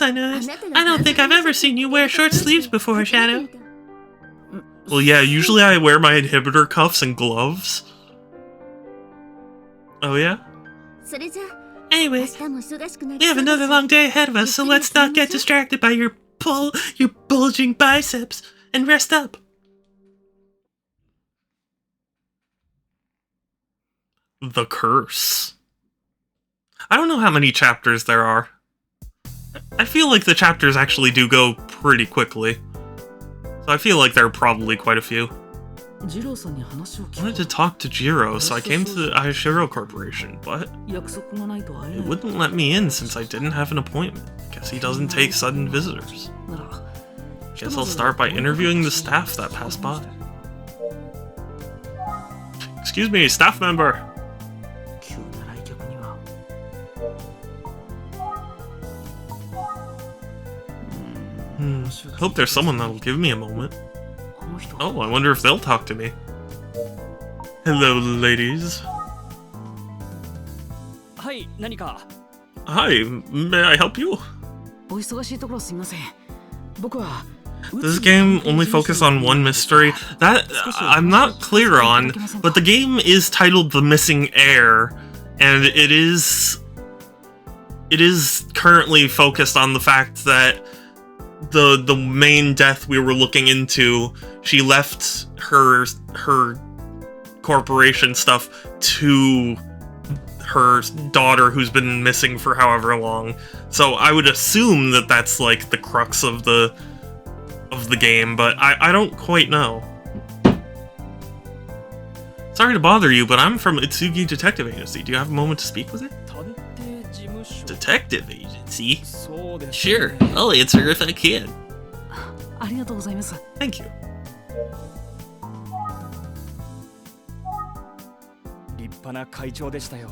I noticed. I don't think I've ever seen you wear short sleeves before, Shadow. Well, yeah, usually I wear my inhibitor cuffs and gloves. Oh, yeah? Anyway, we have another long day ahead of us, so let's not get distracted by your bulging biceps, and rest up. The Curse. I don't know how many chapters there are. I feel like the chapters actually do go pretty quickly. So I feel like there are probably quite a few. I wanted to talk to Jiro, so I came to the Heir Corporation, but it wouldn't let me in since I didn't have an appointment. Guess he doesn't take sudden visitors. Guess I'll start by interviewing the staff that passed by. Excuse me, staff member! Hope there's someone that'll give me a moment. Oh, I wonder if they'll talk to me. Hello, ladies. Hi, may I help you? Does this game only focus on one mystery? That I'm not clear on, but the game is titled The Missing Heir, and it is currently focused on the fact that the main death we were looking into, she left her corporation stuff to her daughter who's been missing for however long. So I would assume that that's like the crux of of the game, but I don't quite know. Sorry to bother you, but I'm from Itsugi Detective Agency. Do you have a moment to speak with it? Detective Agency? Sure, I'll answer if I can. Thank you.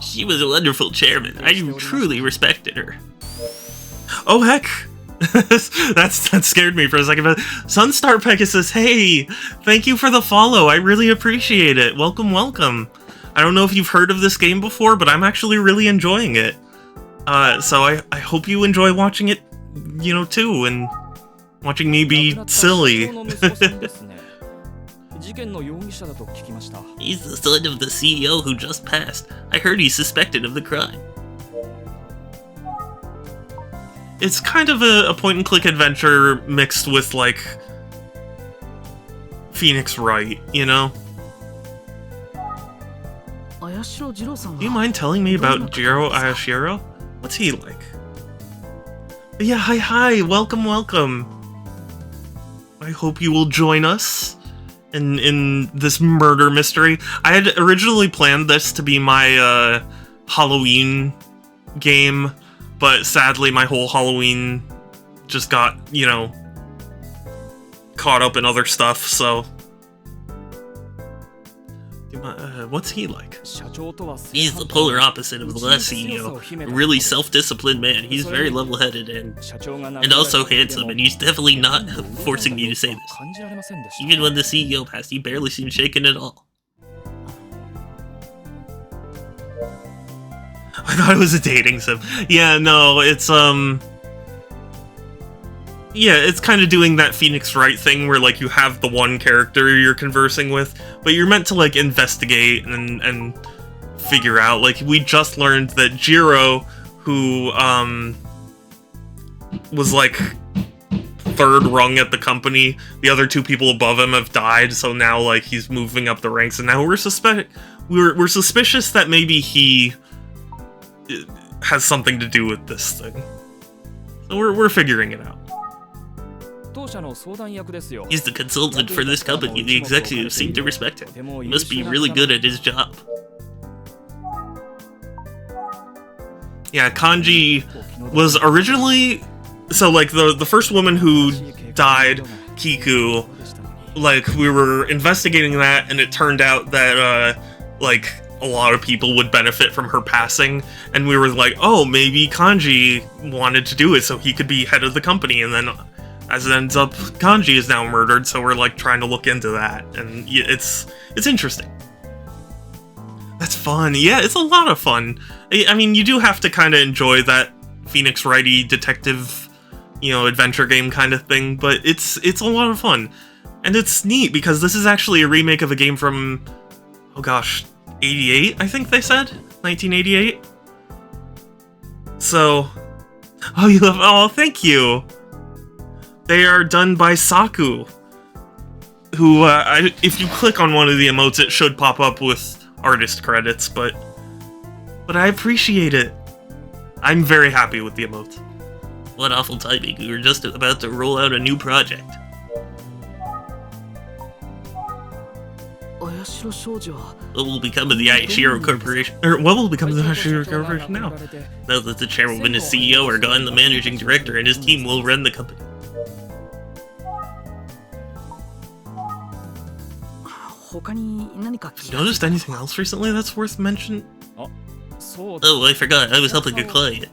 She was a wonderful chairman. I truly respected her. Oh heck! that scared me for a second, but Sunstar Pegasus, hey! Thank you for the follow, I really appreciate it. Welcome, welcome. I don't know if you've heard of this game before, but I'm actually really enjoying it. So I hope you enjoy watching it, you know, too, and watching me be silly. He's the son of the CEO who just passed. I heard he's suspected of the crime. It's kind of a point-and-click adventure mixed with, like, Phoenix Wright, you know? Do you mind telling me about Jiro Ayashiro? What's he like? But yeah, hi, welcome, welcome. I hope you will join us in this murder mystery. I had originally planned this to be my Halloween game, but sadly my whole Halloween just got, you know, caught up in other stuff, so... what's he like? He's the polar opposite of the last CEO. A really self-disciplined man. He's very level-headed and also handsome, and he's definitely not forcing me to say this. Even when the CEO passed, he barely seemed shaken at all. I thought it was a dating sim. Yeah, no, it's, yeah, it's kind of doing that Phoenix Wright thing where, like, you have the one character you're conversing with, but you're meant to, like, investigate and figure out. Like, we just learned that Jiro, who, was, like, third rung at the company, the other two people above him have died, so now, like, he's moving up the ranks, and now we're suspicious that maybe he has something to do with this thing. So we're figuring it out. He's the consultant for this company. The executives seem to respect him. He must be really good at his job. Yeah, Kanji was originally... So, like, the first woman who died, Kiku, like, we were investigating that, and it turned out that, like, a lot of people would benefit from her passing, and we were like, oh, maybe Kanji wanted to do it so he could be head of the company, and then... As it ends up, Kanji is now murdered, so we're, like, trying to look into that, and it's interesting. That's fun. Yeah, it's a lot of fun. I mean, you do have to kind of enjoy that Phoenix Wright-y detective, you know, adventure game kind of thing, but it's a lot of fun. And it's neat, because this is actually a remake of a game from, oh gosh, 88, I think they said? 1988? So, oh, you love, oh, thank you! They are done by Saku, who, if you click on one of the emotes, it should pop up with artist credits, but I appreciate it. I'm very happy with the emote. What awful timing, we were just about to roll out a new project. What will become of the Ayashiro Corporation? Or what will become of the Ayashiro Corporation now? Now that the chairwoman and CEO are gone, the managing director and his team will run the company. Have you noticed anything else recently that's worth mentioning? Oh, I forgot. I was helping a client.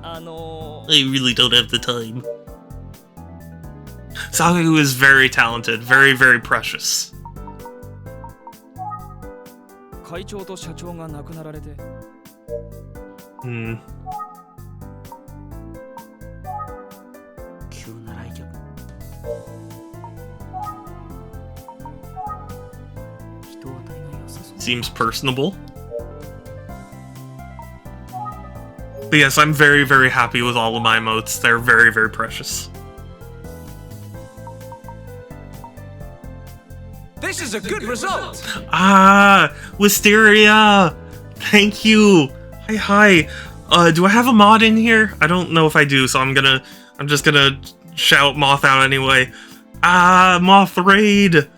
I really don't have the time. Saku is very talented, very, very precious. Seems personable. But yes, I'm very, very happy with all of my emotes. They're very, very precious. This is a good result! Ah, Wisteria! Thank you! Hi. Do I have a mod in here? I don't know if I do, so I'm gonna I'm just gonna shout Moth out anyway. Ah, Moth Raid!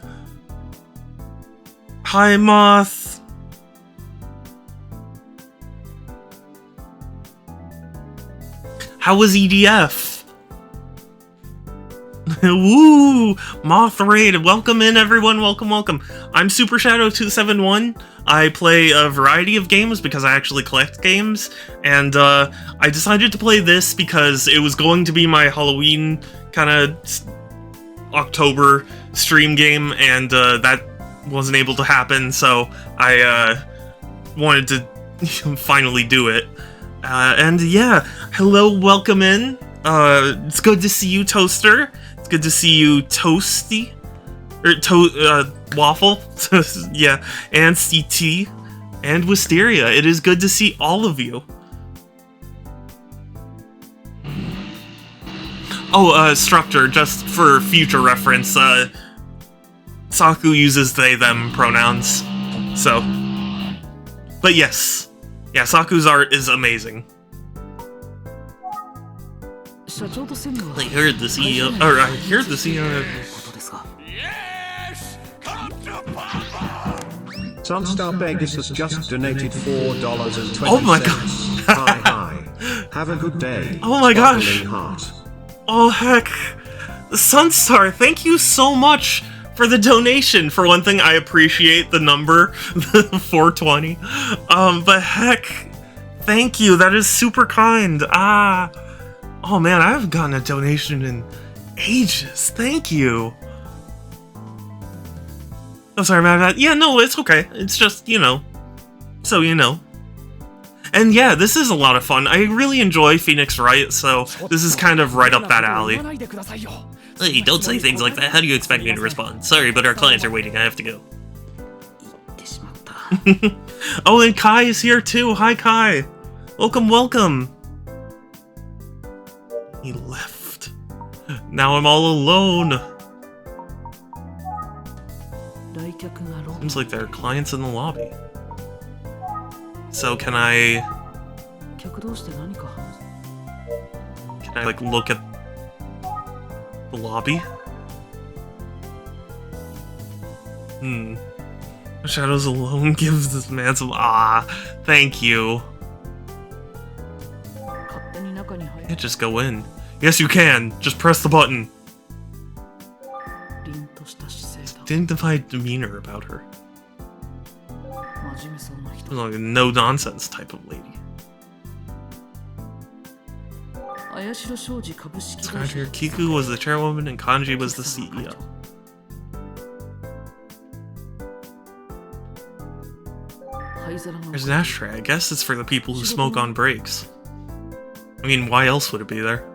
Hi, Moth! How was EDF? Woo! Moth Raid! Welcome in, everyone! Welcome, welcome! I'm Super Shadow 271. I play a variety of games because I actually collect games, and I decided to play this because it was going to be my Halloween kind of October stream game, and that wasn't able to happen, so I wanted to finally do it. And yeah, hello, welcome in. It's good to see you, Toaster. It's good to see you, Toasty. Waffle. Yeah, and CT. And Wisteria. It is good to see all of you. Oh, Structure, just for future reference, Saku uses they, them pronouns. So. But yes. Yeah, Saku's art is amazing. I heard the CEO, or I heard the CEO. Yes! Come to Papa! Sunstar Vegas has just donated $4.20. Oh my god. Hi. Have a good day. Oh my gosh. Heart. Oh heck. Sunstar, thank you so much for the donation. For one thing, I appreciate the number, the 420. But heck, thank you. That is super kind. Oh man, I haven't gotten a donation in ages. Thank you. Oh, sorry about that. Yeah, no, it's okay. It's just, you know, so you know. And yeah, this is a lot of fun. I really enjoy Phoenix Wright, so this is kind of right up that alley. Hey, don't say things like that. How do you expect me to respond? Sorry, but our clients are waiting. I have to go. Oh, and Kai is here too. Hi, Kai. Welcome, welcome. He left. Now I'm all alone. Seems like there are clients in the lobby. So can I like look at the lobby? Shadows alone gives this man some thank you. Can't just go in. Yes, you can. Just press the button. Dignified demeanor about her. Like a no-nonsense type of lady. Kiku was the chairwoman and Kanji was the CEO. There's an ashtray. I guess it's for the people who smoke on breaks. I mean, why else would it be there?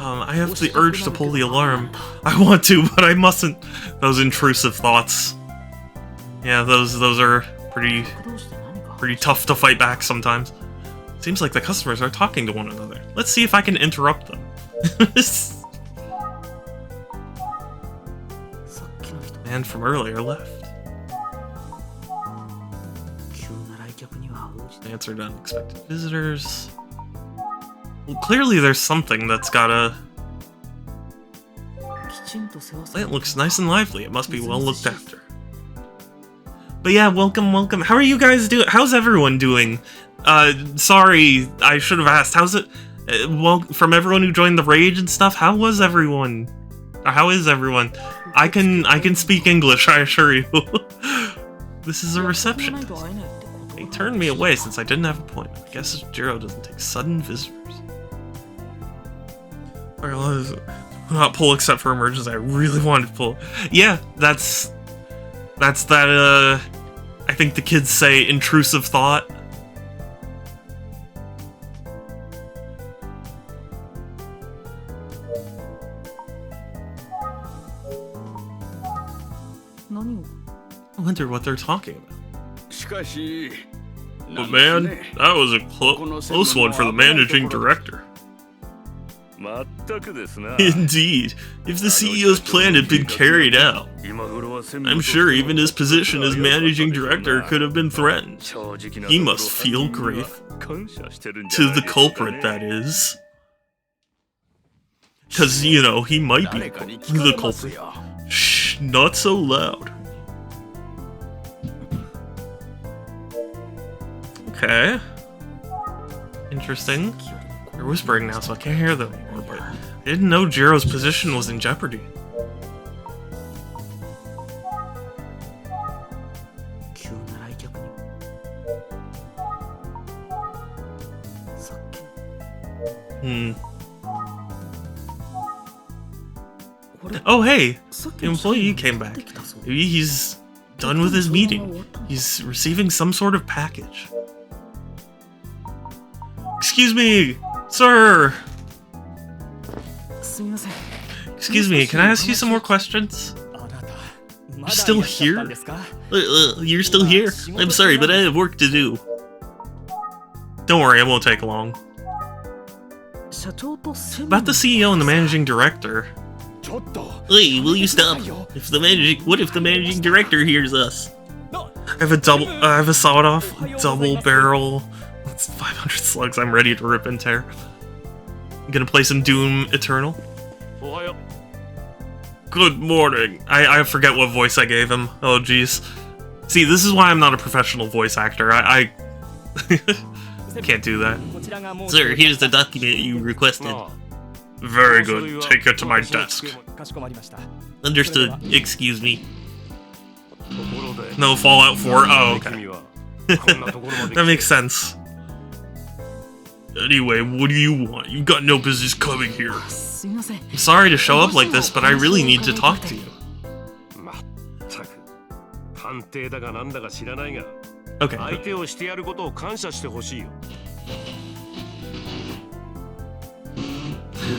I have the urge to pull the alarm. I want to, but I mustn't. Those intrusive thoughts. Yeah, those are pretty tough to fight back sometimes. Seems like the customers are talking to one another. Let's see if I can interrupt them. Man from earlier left. Answered unexpected visitors. Well, clearly there's something that's gotta... It looks nice and lively. It must be well looked after. But yeah, welcome, welcome. How are you guys doing? How's everyone doing? Sorry, I should have asked. How's it? Well, from everyone who joined the raid and stuff, how was everyone? Or how is everyone? I can speak English, I assure you. This is a receptionist. They turned me away since I didn't have an appointment. I guess Jiro doesn't take sudden visitors. Well, not pull except for emergency. I really wanted to pull. Yeah, that's that, I think the kids say intrusive thought. I wonder what they're talking about. But man, that was a close one for the managing director. Indeed, if the CEO's plan had been carried out, I'm sure even his position as managing director could have been threatened. He must feel grateful. To the culprit, that is. Because, you know, he might be the culprit. Shh, not so loud. Okay. Interesting. They're whispering now, so I can't hear them anymore, but I didn't know Jiro's position was in jeopardy. Oh hey! The employee came back. Maybe he's done with his meeting. He's receiving some sort of package. Excuse me, sir! Excuse me, can I ask you some more questions? You're still here? You're still here? I'm sorry, but I have work to do. Don't worry, it won't take long. About the CEO and the managing director. Hey, will you stop? What if the managing director hears us? I have a sawed-off double barrel. That's 500 slugs. I'm ready to rip and tear. I'm gonna play some Doom Eternal. Good morning. I forget what voice I gave him. Oh jeez. See, this is why I'm not a professional voice actor. I can't do that. Sir, here's the document you requested. Very good. Take it to my desk. Understood. Excuse me. No Fallout 4. Oh, okay. That makes sense. Anyway, what do you want? You've got no business coming here. I'm sorry to show up like this, but I really need to talk to you. Okay.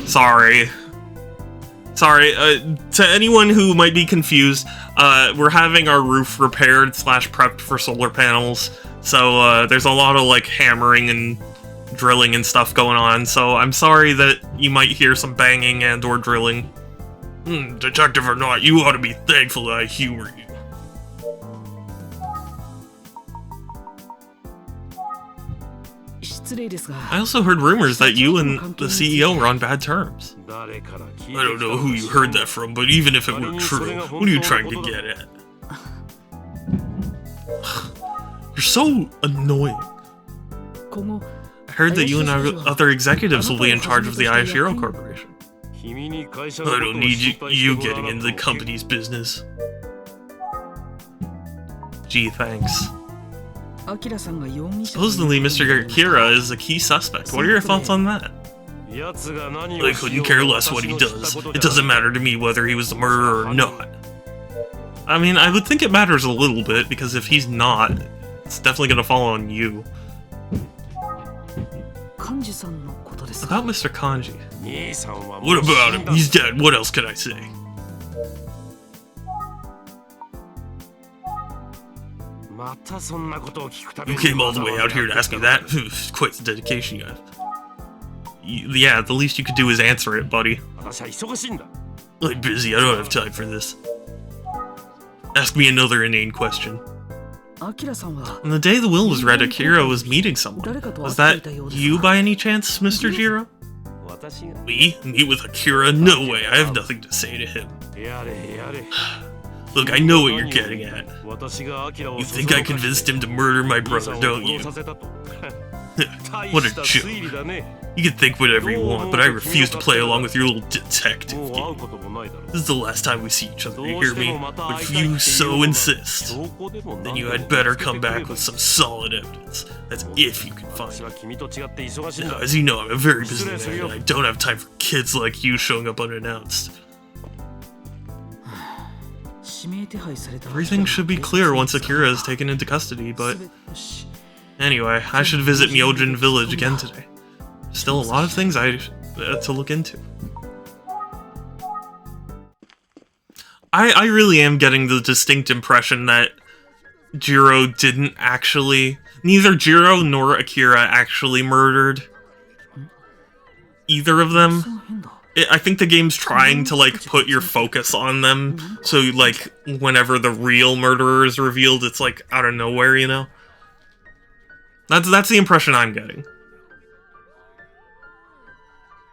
Sorry. To anyone who might be confused, we're having our roof repaired / prepped for solar panels, so there's a lot of like hammering and drilling and stuff going on, so I'm sorry that you might hear some banging and or drilling. Detective or not, you ought to be thankful that I humor you. I also heard rumors that you and the CEO were on bad terms. I don't know who you heard that from, but even if it were true, what are you trying to get at? You're so annoying. I heard that you and other executives will be in charge of the Ayashiro Corporation. I don't need you getting into the company's business. Gee, thanks. Supposedly, Mr. Akira is a key suspect. What are your thoughts on that? I couldn't care less what he does. It doesn't matter to me whether he was the murderer or not. I mean, I would think it matters a little bit, because if he's not, it's definitely gonna fall on you. About Mr. Kanji. What about him? He's dead. What else can I say? You came all the way out here to ask me that? Quite the dedication you have. Yeah, the least you could do is answer it, buddy. I'm busy, I don't have time for this. Ask me another inane question. On the day the will was read, Akira was meeting someone. Was that you by any chance, Mr. Jiro? Me? Meet with Akira? No way, I have nothing to say to him. Look, I know what you're getting at. You think I convinced him to murder my brother, don't you? What a joke. You can think whatever you want, but I refuse to play along with your little detective game. This is the last time we see each other, you hear me? But if you so insist, then you had better come back with some solid evidence. That's if you can find it. Now, as you know, I'm a very busy man, and I don't have time for kids like you showing up unannounced. Everything should be clear once Akira is taken into custody, but... Anyway, I should visit Myojin Village again today. Still a lot of things to look into. I really am getting the distinct impression that Jiro didn't actually... Neither Jiro nor Akira actually murdered either of them. I think the game's trying to, like, put your focus on them, so, like, whenever the real murderer is revealed, it's, like, out of nowhere, you know? That's the impression I'm getting.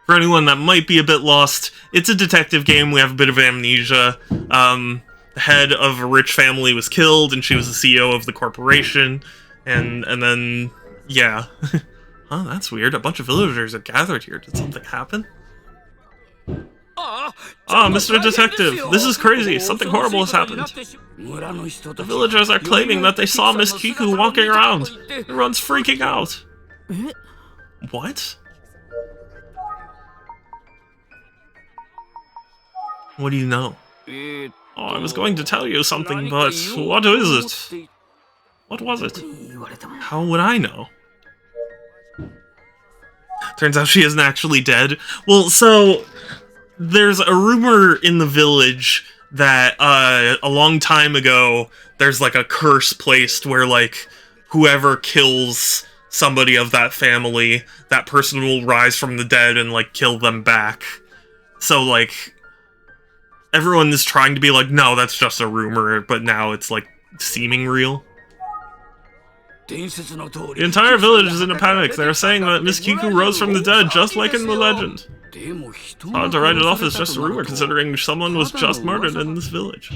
For anyone that might be a bit lost, it's a detective game. We have a bit of amnesia. The head of a rich family was killed, and she was the CEO of the corporation. And then, yeah. Huh, that's weird. A bunch of villagers are gathered here. Did something happen? Mr. Detective, this is crazy. Something horrible has happened. The villagers are claiming that they saw Miss Kiku walking around. Everyone's freaking out. What? What do you know? Oh, I was going to tell you something, but what is it? What was it? How would I know? Turns out she isn't actually dead. Well, so there's a rumor in the village that a long time ago there's like a curse placed where like whoever kills somebody of that family, that person will rise from the dead and like kill them back. So like everyone is trying to be like, no, that's just a rumor, but now it's like seeming real. The entire village is in a panic. They're saying that Miss Kiku rose from the dead, just like in the legend. Hard to write it off as just a rumor, considering someone was just murdered in this village.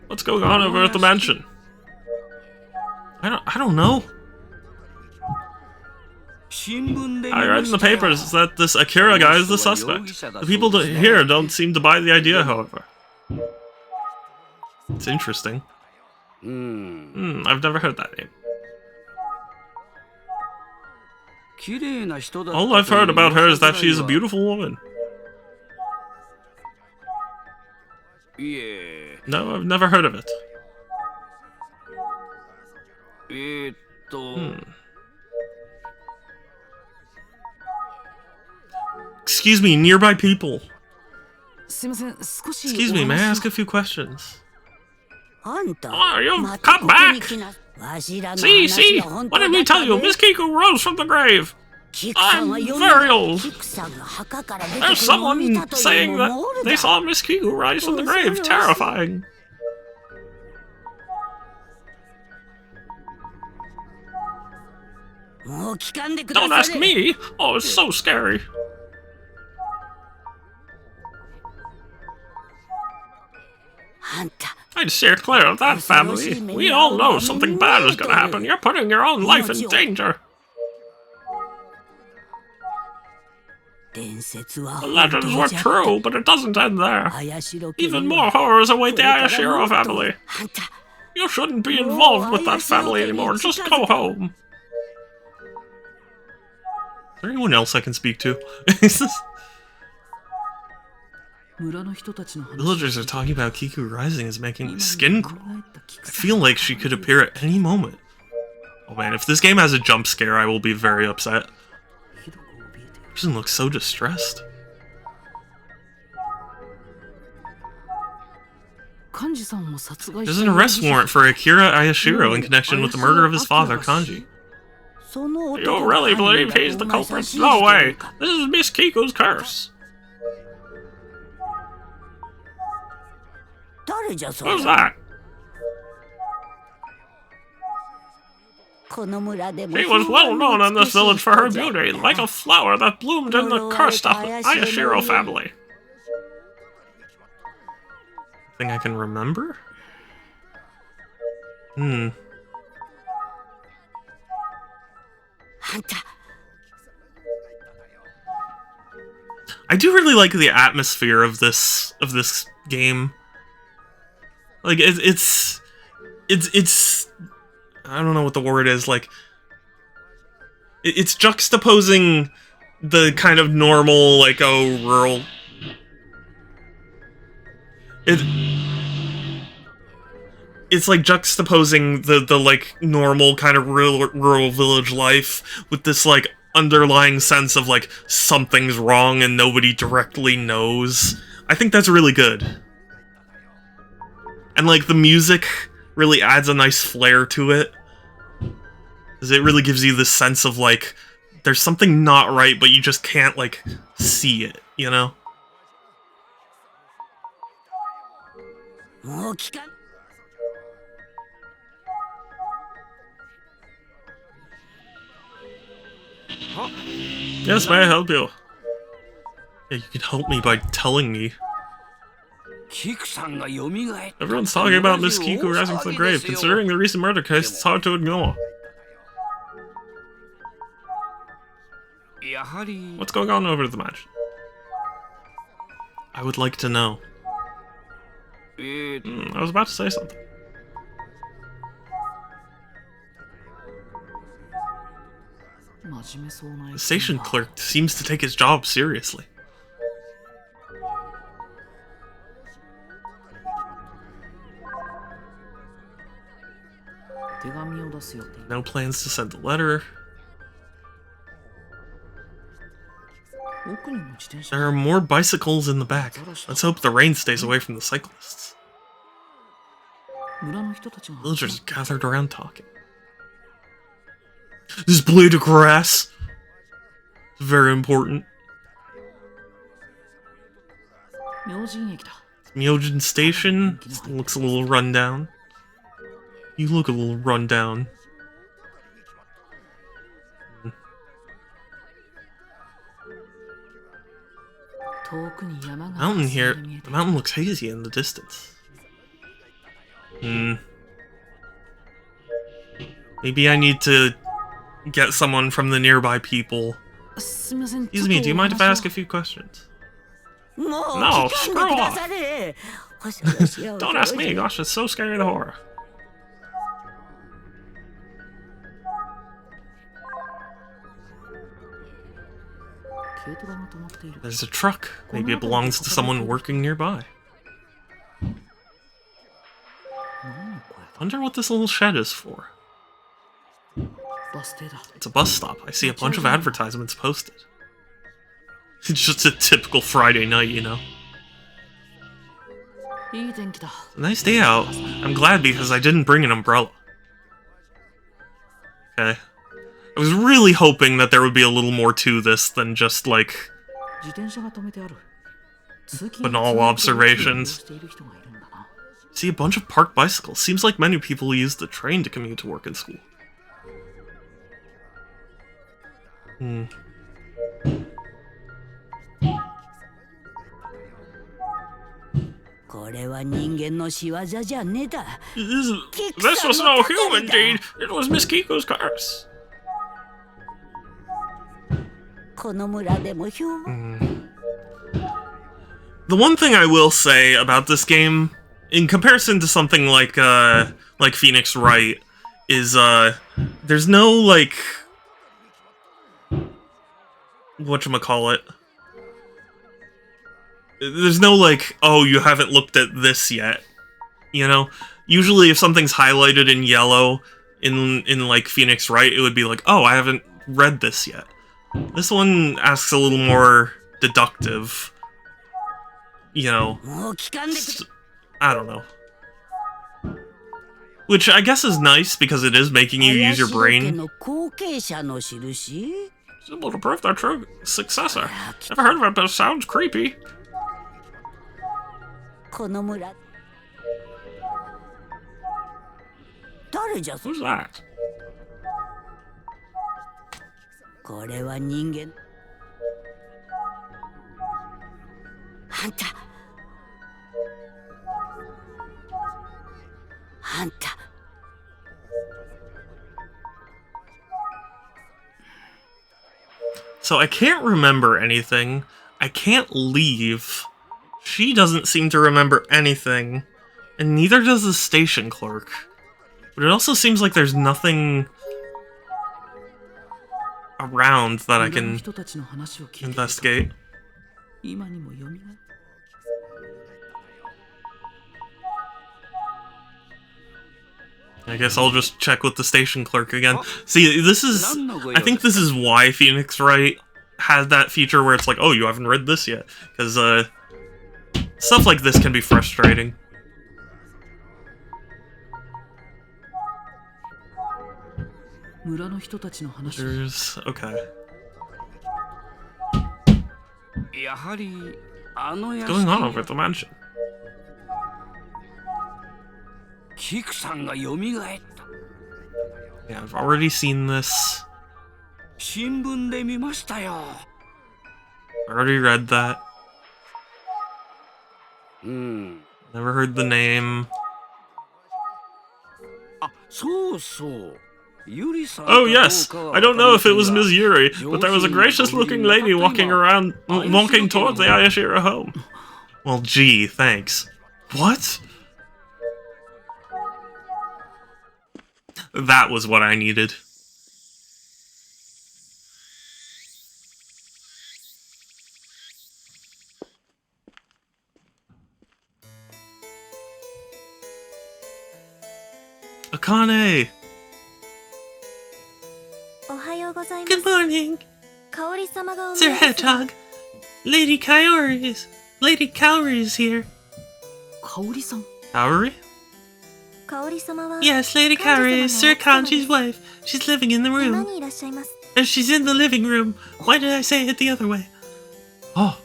What's going on over at the mansion? I don't know. I read in the papers that this Akira guy is the suspect. The people here don't seem to buy the idea, however. It's interesting. I've never heard that name. All I've heard about her is that she is a beautiful woman. No, I've never heard of it. Excuse me, nearby people. Excuse me, may I ask a few questions? Oh, you've come back! See, what did we tell you? Miss Kiku rose from the grave! I'm very old. There's someone saying that they saw Miss Kiku rise from the grave. Terrifying. Don't ask me! Oh, it's so scary. I'd steer clear of that family. We all know something bad is gonna happen. You're putting your own life in danger. The legends were true, but it doesn't end there. Even more horrors await the Ayashiro family. You shouldn't be involved with that family anymore. Just go home. Is there anyone else I can speak to? Villagers are talking about Kiku rising is making my skin crawl. I feel like she could appear at any moment. Oh man, if this game has a jump scare, I will be very upset. She doesn't look so distressed. There's an arrest warrant for Akira Ayashiro in connection with the murder of his father, Kanji. You really believe he's the culprit? No way! This is Miss Kiku's curse! Who's that? She was well known in this village for her beauty, like a flower that bloomed in the cursed Ayashiro family. Thing I can remember? I do really like the atmosphere of this game. Like it's I don't know what the word is, like it's juxtaposing the kind of normal, like, rural. It's like juxtaposing the like normal kind of rural village life with this like underlying sense of like something's wrong and nobody directly knows. I think that's really good. And like the music really adds a nice flair to it. Because it really gives you this sense of, like, there's something not right, but you just can't, like, see it, you know? Yes, may I help you? Yeah, you can help me by telling me. Everyone's talking about Miss Kiku rising from the grave. Considering the recent murder case, it's hard to ignore. What's going on over at the mansion? I would like to know. I was about to say something. The station clerk seems to take his job seriously. No plans to send a letter. There are more bicycles in the back. Let's hope the rain stays away from the cyclists. Villagers are gathered around talking. This blade of grass! Very important. Myojin Station looks a little rundown. You look a little rundown. Mountain here. The mountain looks hazy in the distance. Maybe I need to get someone from the nearby people. Excuse me, do you mind if I ask a few questions? No, screw off! Don't ask me, gosh, it's so scary to horror. There's a truck. Maybe it belongs to someone working nearby. Wonder what this little shed is for. It's a bus stop. I see a bunch of advertisements posted. It's just a typical Friday night, you know. It's a nice day out. I'm glad because I didn't bring an umbrella. Okay. I was really hoping that there would be a little more to this than just, like, banal observations. See a bunch of parked bicycles. Seems like many people use the train to commute to work and school. This was no human deed. It was Miss Kiku's curse. The one thing I will say about this game, in comparison to something like Phoenix Wright, is there's no like whatchamacallit. There's no like, oh, you haven't looked at this yet. You know? Usually if something's highlighted in yellow in like Phoenix Wright, it would be like, oh, I haven't read this yet. This one asks a little more deductive. You know. I don't know. Which I guess is nice because it is making you use your brain. Symbol to prove their true successor. Never heard of it, but it sounds creepy. Who's that? So I can't remember anything. I can't leave. She doesn't seem to remember anything. And neither does the station clerk. But it also seems like there's nothing around that I can investigate. I guess I'll just check with the station clerk again. See, this is... I think this is why Phoenix Wright had that feature where it's like, oh, you haven't read this yet. Because, stuff like this can be frustrating. There's... okay. What's going on over at the mansion? Yeah, I've already seen this. I already read that. Never heard the name. Oh yes, I don't know if it was Ms. Yuri, but there was a gracious-looking lady walking towards the Ayashira home. Well, gee, thanks. What? That was what I needed. Akane! Good morning! Sir Hedgehog! Lady Kaori is here. Kaori? Yes, Lady Kaori is Sir Kanji's wife. She's living in the room. And she's in the living room. Why did I say it the other way? Oh.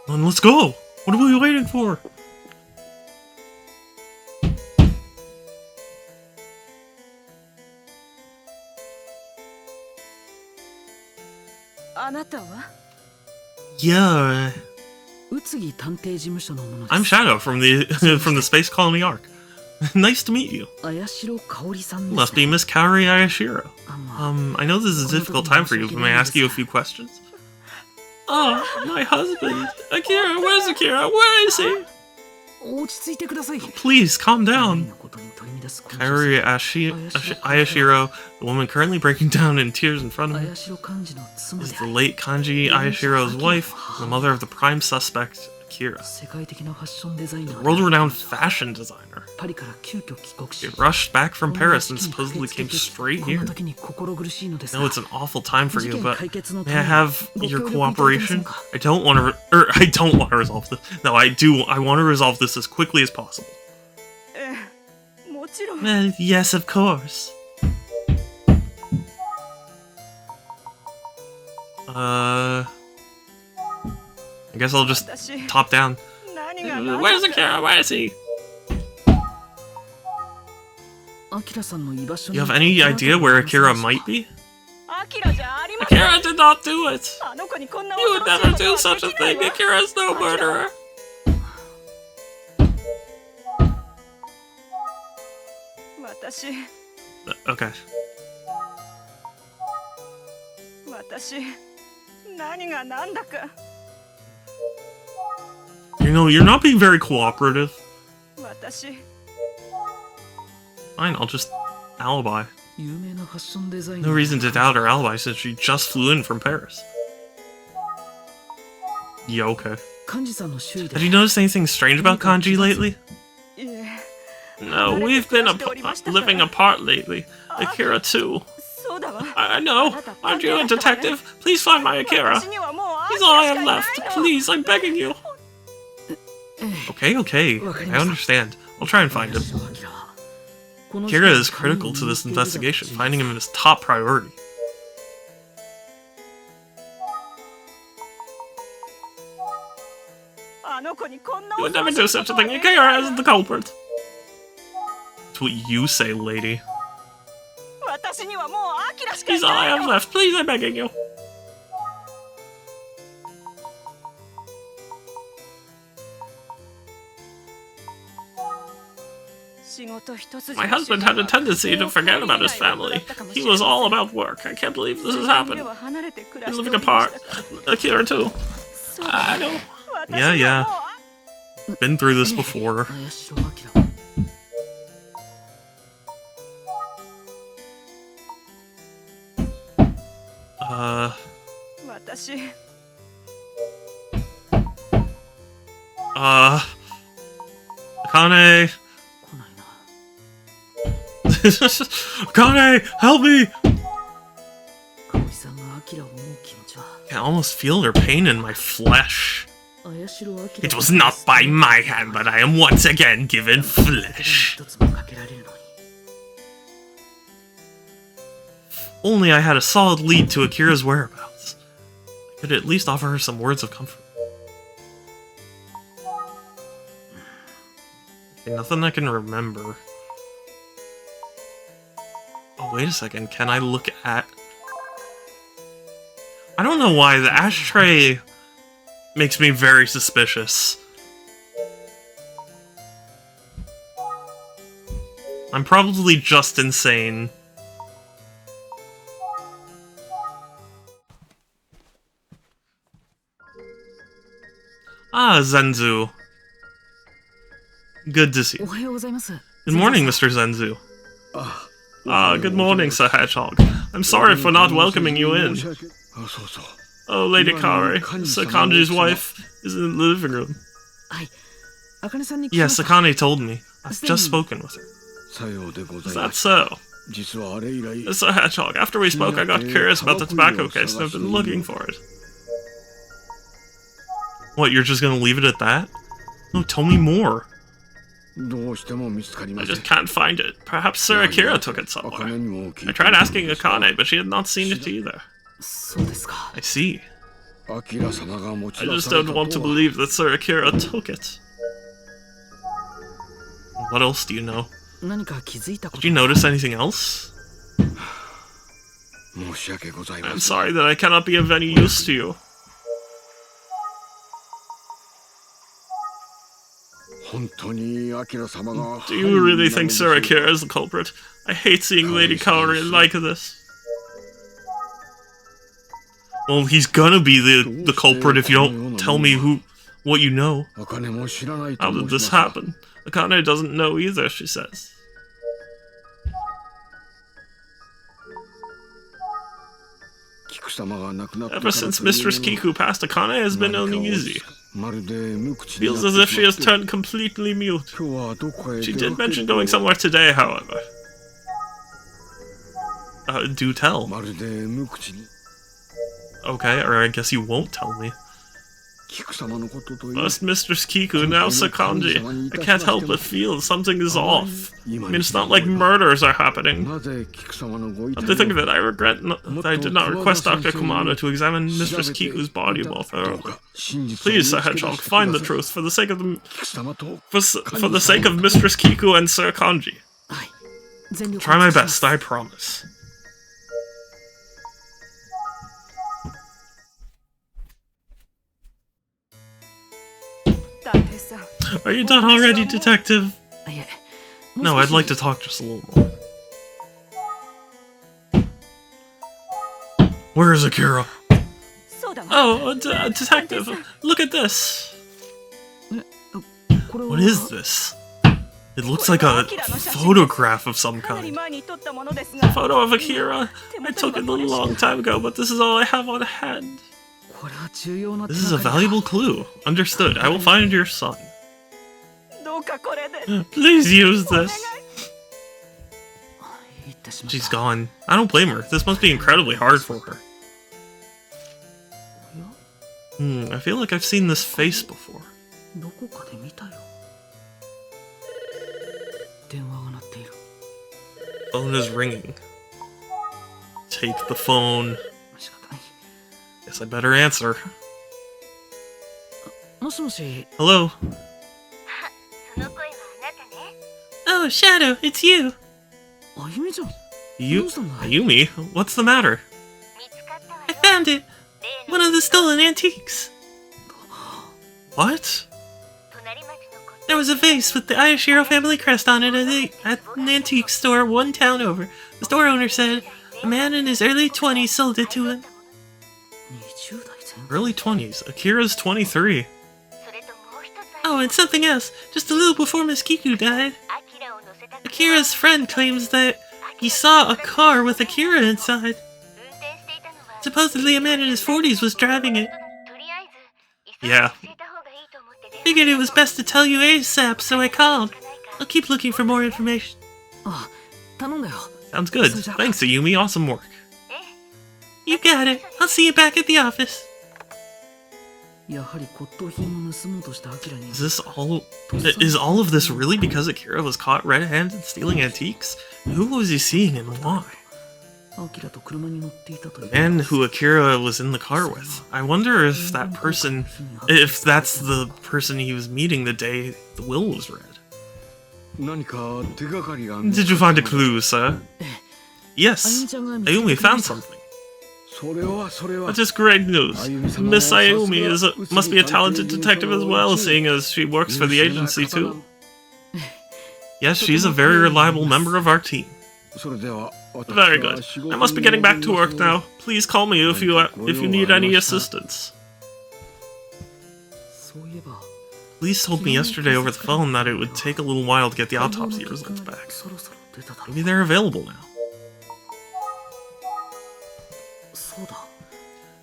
Then let's go! What are we waiting for? Yeah. I'm Shadow from the Space Colony Arc. Nice to meet you. Must be Miss Kaori Ayashiro. I know this is a difficult time for you, but may I ask you a few questions? Oh, my husband. Akira, where's Akira? Where is he? Please, calm down. Kaori Ayashiro, the woman currently breaking down in tears in front of me, is the late Kanji Ayashiro's wife, and the mother of the prime suspect, Akira, a world-renowned fashion designer. He rushed back from Paris and supposedly came straight here. I know it's an awful time for you, but may I have your cooperation? I don't want to resolve this. No, I do. I want to resolve this as quickly as possible. Well, yes, of course. I guess I'll just top down. Where's Akira? Where is he? You have any idea where Akira might be? Akira did not do it! You would never do such a thing! Akira's no murderer! Okay. You know, you're not being very cooperative. Fine, I'll just alibi. No reason to doubt her alibi since she just flew in from Paris. Yeah, okay. Have you noticed anything strange about Kanji lately? No, we've been living apart lately. Akira too. I know. Aren't you a detective? Please find my Akira. He's all I have left. Please, I'm begging you. Okay, I understand. I'll try and find him. Akira is critical to this investigation. Finding him is top priority. You would never do such a thing. Akira isn't the culprit. That's what you say, lady. He's all I have left. Please, I'm begging you. My husband had a tendency to forget about his family. He was all about work. I can't believe this has happened. We're living apart. Akira too. I know. Yeah. Been through this before. Akane! Akane, help me! I can almost feel her pain in my flesh. It was not by my hand that I am once again given flesh. only I had a solid lead to Akira's whereabouts. I could at least offer her some words of comfort. Okay, nothing I can remember. Oh, wait a second. Can I look at... I don't know why. The ashtray makes me very suspicious. I'm probably just insane. Ah, Zenzu. Good to see you. Good morning, Mr. Zenzu. Good morning, Sir Hedgehog. I'm sorry for not welcoming you in. Oh, Lady Kaori, Sir Kanji's wife, is in the living room. Yes, Akane told me. I've just spoken with her. Is that so? Sir Hedgehog, after we spoke, I got curious about the tobacco case and I've been looking for it. What, you're just gonna leave it at that? No, tell me more. I just can't find it. Perhaps Sir Akira took it somewhere. I tried asking Akane, but she had not seen it either. I see. I just don't want to believe that Sir Akira took it. What else do you know? Did you notice anything else? I'm sorry that I cannot be of any use to you. Do you really think Sir Akira is the culprit? I hate seeing Lady Kaori like this. Well, he's gonna be the culprit if you don't tell me what you know. How did this happen? Akane doesn't know either, she says. Ever since Mistress Kiku passed, Akane has been uneasy. Feels as if she has turned completely mute. She did mention going somewhere today, however. Do tell. Okay, or I guess you won't tell me. First Mistress Kiku, now Sir Kanji. I can't help but feel something is off. I mean, it's not like murders are happening. Come to think of it, I regret that I did not request Dr. Kumano to examine Mistress Kiku's body more thoroughly. Please, Sir Hedgehog, find the truth for the sake of for the sake of Mistress Kiku and Sir Kanji. Try my best, I promise. Are you done already, Detective? No, I'd like to talk just a little more. Where is Akira? Oh, Detective, look at this! What is this? It looks like a photograph of some kind. A photo of Akira? I took it a long time ago, but this is all I have on hand. This is a valuable clue. Understood. I will find your son. Please use this. She's gone. I don't blame her. This must be incredibly hard for her. I feel like I've seen this face before. Phone is ringing. Take the phone. Guess I better answer. Hello? Oh, Shadow, it's you! Ayumi? What's the matter? I found it! One of the stolen antiques! What? There was a vase with the Ayashiro family crest on it at an antique store one town over. The store owner said a man in his early 20s sold it to him. Early 20s? Akira's 23. Oh, and something else. Just a little before Miss Kiku died. Akira's friend claims that he saw a car with Akira inside. Supposedly a man in his 40s was driving it. Yeah. Figured it was best to tell you ASAP, so I called. I'll keep looking for more information. Sounds good. Thanks, Ayumi. Awesome work. You got it. I'll see you back at the office. Is all of this really because Akira was caught red-handed stealing antiques? Who was he seeing and why? The man who Akira was in the car with. I wonder if that's the person he was meeting the day the will was read. Did you find a clue, sir? Yes, Ayumi found something. That is great news. Miss Ayumi must be a talented detective as well, seeing as she works for the agency too. Yes, she's a very reliable member of our team. Very good. I must be getting back to work now. Please call me if you need any assistance. Police told me yesterday over the phone that it would take a little while to get the autopsy results back. Maybe they're available now.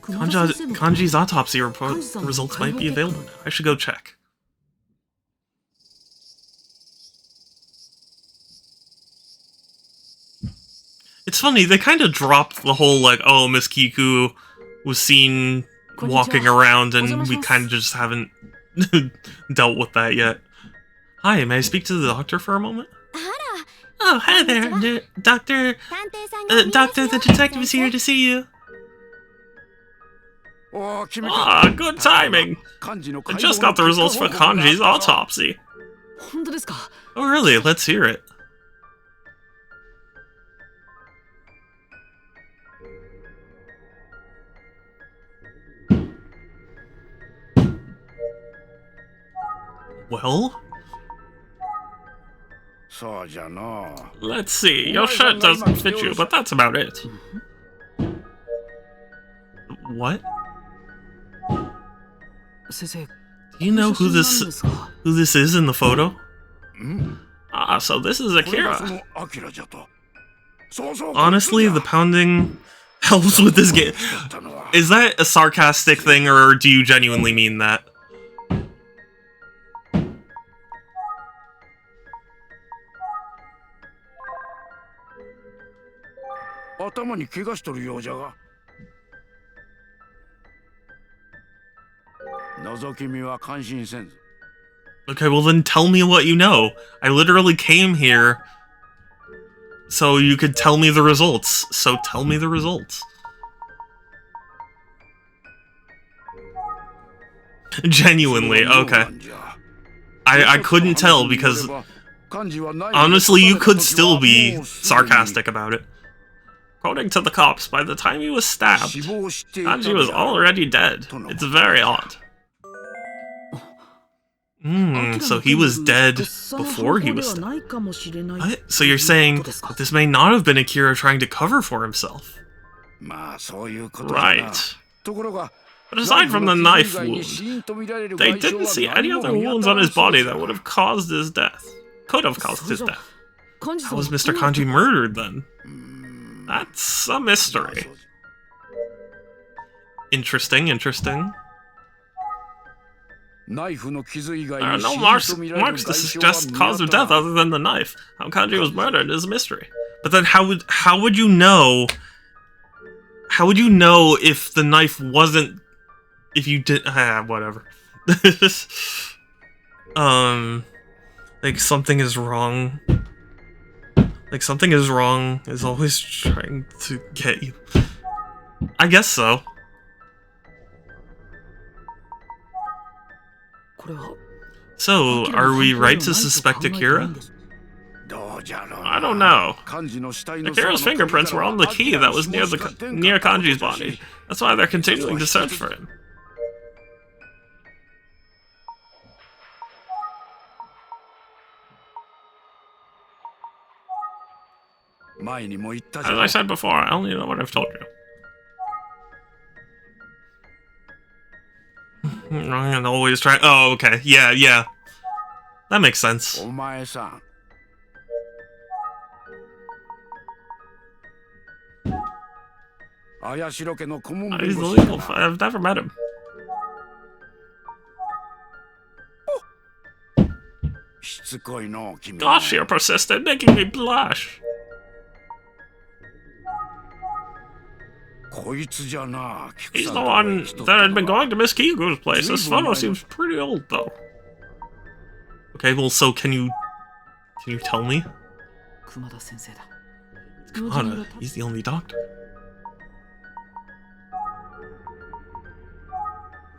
Kanji's autopsy results might be available now. I should go check. It's funny, they kind of dropped the whole, like, oh, Miss Kiku was seen walking around and we kind of just haven't dealt with that yet. Hi, may I speak to the doctor for a moment? Oh, hi there, Doctor the detective is here to see you. Ah, good timing! I just got the results for Kanji's autopsy. Oh really? Let's hear it. Well? Let's see, your shirt doesn't fit you, but that's about it. What? Do you know who this is in the photo? Ah, so this is Akira. Honestly, the pounding helps with this game. Is that a sarcastic thing, or do you genuinely mean that? Okay, well then tell me what you know. I literally came here so you could tell me the results. So tell me the results. Genuinely, okay. I couldn't tell because honestly you could still be sarcastic about it. According to the cops, by the time he was stabbed, Kanji was already dead. It's very odd. So he was dead before he was stabbed. What? So you're saying that this may not have been Akira trying to cover for himself? Right. But aside from the knife wound, they didn't see any other wounds on his body that would have caused his death. Could have caused his death. How was Mr. Kanji murdered then? That's a mystery. Interesting. There are no marks to suggest cause of death other than the knife. How Kanji was murdered is a mystery. But then how would you know? How would you know if the knife wasn't? If you did, whatever. Like something is wrong. Like something is wrong is always trying to get you. I guess so. So, are we right to suspect Akira? I don't know. Akira's fingerprints were on the key that was near Kanji's body. That's why they're continuing to search for him. As I said before, I only know what I've told you. I'm always trying. Oh, okay. Yeah. That makes sense. He's illegal. I've never met him. Gosh, you're persistent, making me blush. He's the one that had been going to Miss Kiku's place. This photo seems pretty old, though. Okay, well, so can you tell me? It's God, he's the only doctor.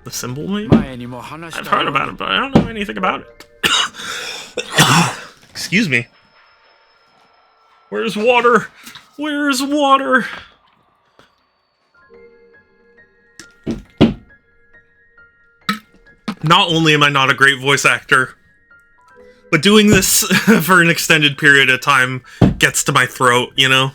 The symbol, maybe? I've heard about it, but I don't know anything about it. Excuse me. Where's water? Where's water? Not only am I not a great voice actor, but doing this for an extended period of time gets to my throat, you know?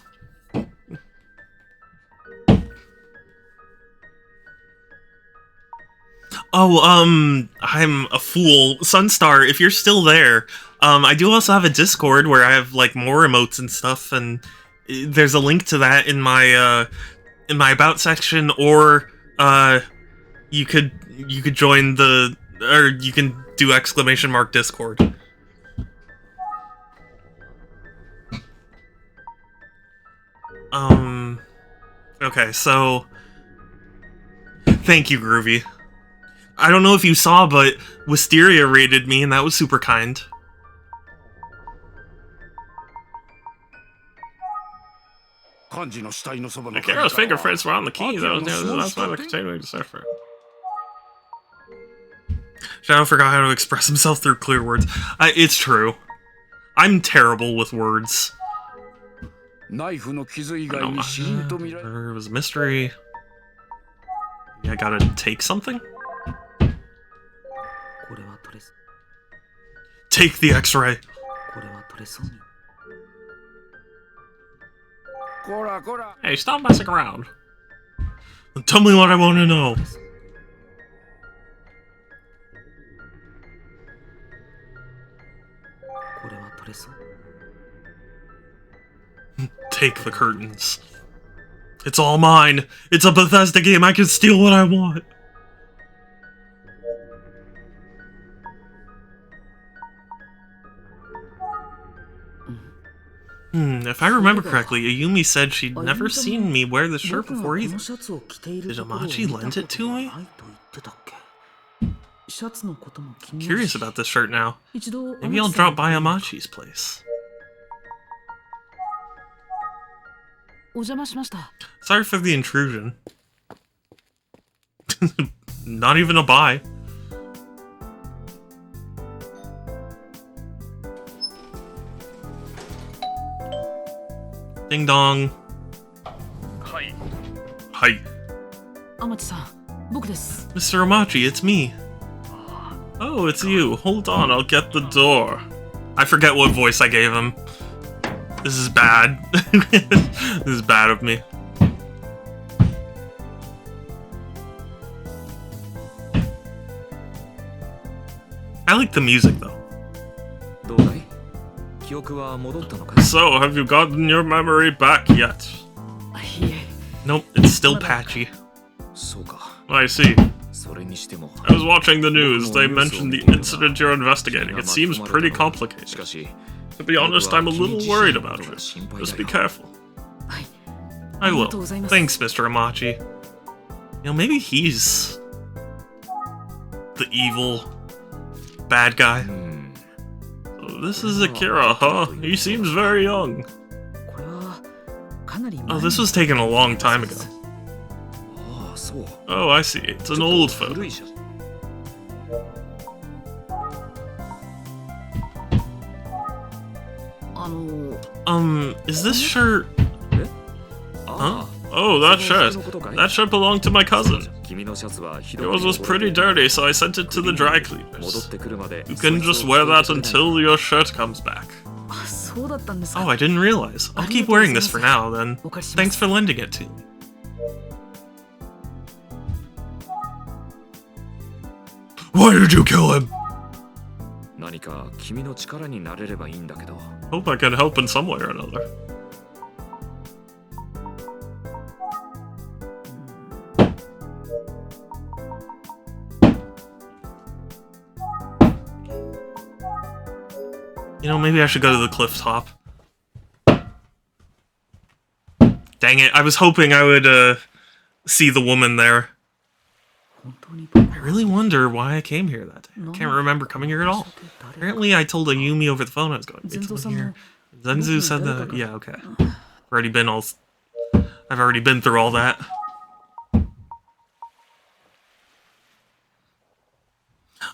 Oh, I'm a fool. Sunstar, if you're still there, I do also have a Discord where I have, like, more emotes and stuff, and there's a link to that in my About section, or, you could join the, or you can do ! Discord. Okay, so... Thank you, Groovy. I don't know if you saw, but Wisteria rated me, and that was super kind. Akira's fingerprints were on the keys. That's why they're continuing to suffer. Shadow forgot how to express himself through clear words. It's true. I'm terrible with words. There was a mystery. I gotta take something? Take the X-ray. Hey, stop messing around. Tell me what I want to know. Take the curtains. It's all mine. It's a Bethesda game. I can steal what I want. If I remember correctly, Ayumi said she'd never seen me wear this shirt before either. Did Amachi lend it to me? Curious about this shirt now. Maybe I'll drop by Amachi's place. Sorry for the intrusion. Not even a bye. Ding dong. Hi. Hi. Mr. Amachi, it's me. Oh, it's you. Hold on, I'll get the door. I forget what voice I gave him. This is bad. This is bad of me. I like the music, though. So, have you gotten your memory back yet? Nope, it's still patchy. I see. I was watching the news. They mentioned the incident you're investigating. It seems pretty complicated. To be honest, I'm a little worried about it. Just be careful. I will. Thanks, Mr. Amachi. You know, maybe he's the evil bad guy. So this is Akira, huh? He seems very young. Oh, this was taken a long time ago. Oh, I see. It's an old photo. Is this shirt... Huh? Oh, that shirt. That shirt belonged to my cousin. Yours was pretty dirty, so I sent it to the dry cleaners. You can just wear that until your shirt comes back. Oh, I didn't realize. I'll keep wearing this for now, then. Thanks for lending it to me. Why did you kill him? Hope I can help in some way or another. You know, maybe I should go to the cliff top. Dang it, I was hoping I would, see the woman there. I really wonder why I came here that day. I can't remember coming here at all. Apparently I told Ayumi over the phone I was going. It's here. Zenzu said that... Yeah, okay. I've already been through all that.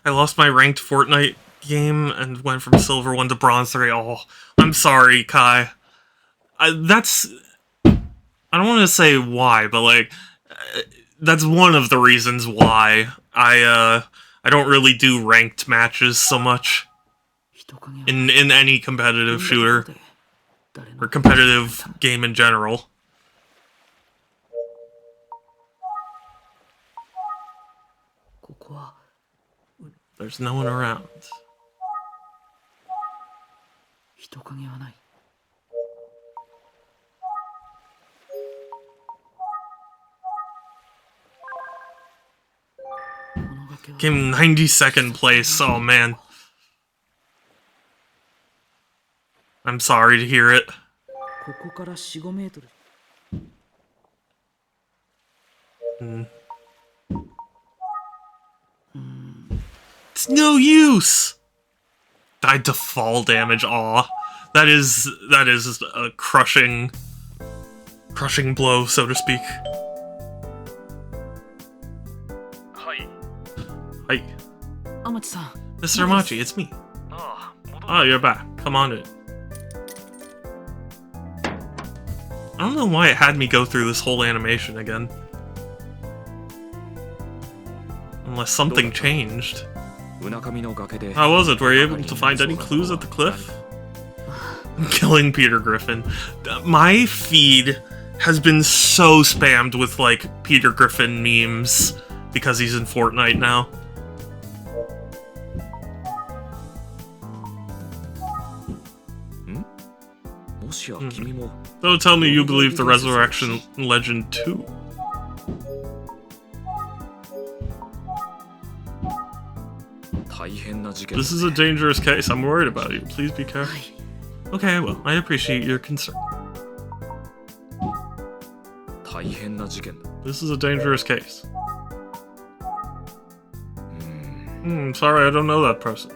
I lost my ranked Fortnite game and went from Silver 1 to Bronze 3. Oh, I'm sorry, Kai. I don't want to say why, but like, that's one of the reasons why I don't really do ranked matches so much in any competitive shooter or competitive game in general. There's no one around. Came 92nd place, oh man. I'm sorry to hear it. It's no use! Died to fall damage, aw. That is a crushing blow, so to speak. Hi. Mr. Amachi, it's me. Oh, you're back. Come on in. I don't know why it had me go through this whole animation again. Unless something changed. How was it? Were you able to find any clues at the cliff? I'm killing Peter Griffin. My feed has been so spammed with, like, Peter Griffin memes because he's in Fortnite now. Don't tell me you believe the Resurrection Legend too. This is a dangerous case. I'm worried about you. Please be careful. Okay, well, I appreciate your concern. This is a dangerous case. Sorry, I don't know that person.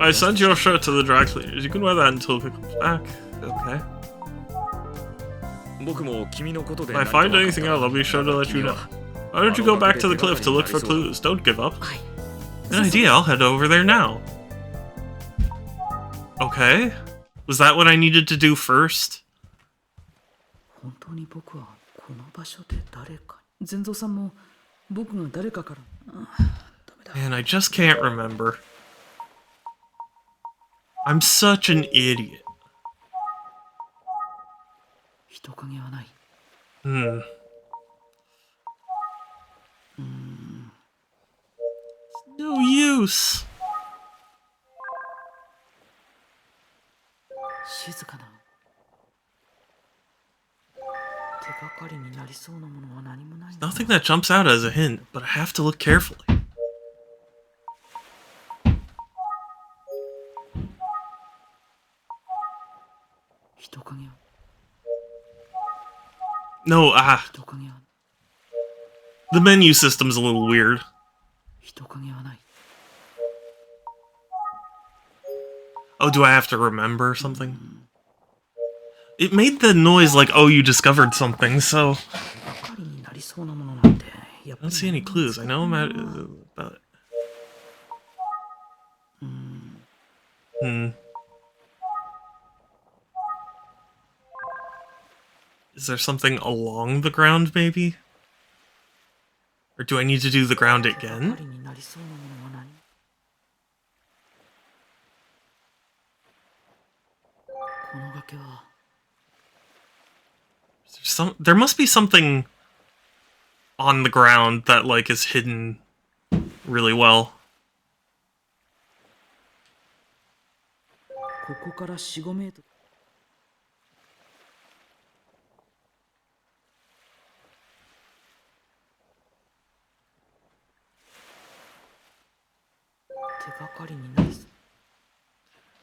I sent your shirt to the dry cleaners. You can wear that until it comes back. Okay. If I find anything else, I'll be sure to let you know. Why don't you go back to the cliff to look for clues? Don't give up. An idea, I'll head over there now. Okay. Was that what I needed to do first? Man, I just can't remember. I'm such an idiot. It's no use. There's nothing that jumps out as a hint, but I have to look carefully. No, the menu system's a little weird. Oh, do I have to remember something? It made the noise like, oh, you discovered something, so... I don't see any clues. I know about it. Is there something along the ground, maybe? Or do I need to do the ground again? There must be something on the ground that, like, is hidden really well.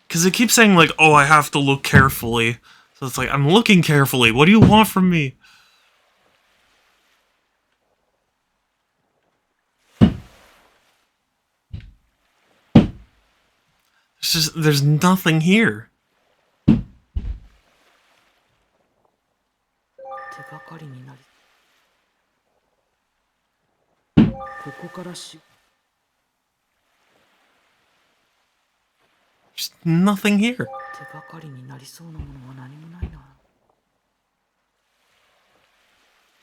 Because it keeps saying, like, oh, I have to look carefully. So it's like, I'm looking carefully. What do you want from me? There's nothing here. There's nothing here.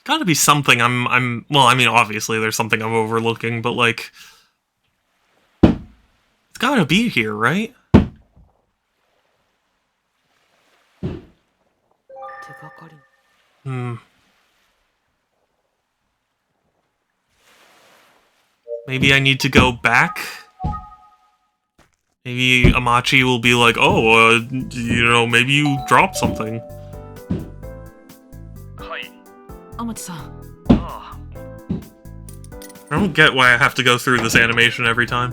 Gotta be something well, I mean, obviously there's something I'm overlooking, but like, it's gotta be here, right? Maybe I need to go back? Maybe Amachi will be like, oh, you know, maybe you dropped something. I don't get why I have to go through this animation every time.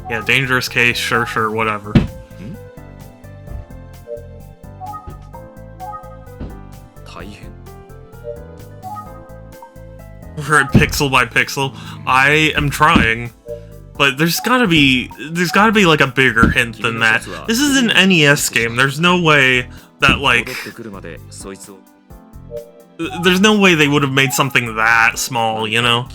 Yeah, dangerous case, sure, whatever. We're at pixel by pixel. I am trying, but there's gotta be like a bigger hint than that. This is an NES game. There's no way that like, there's no way they would have made something that small, you know?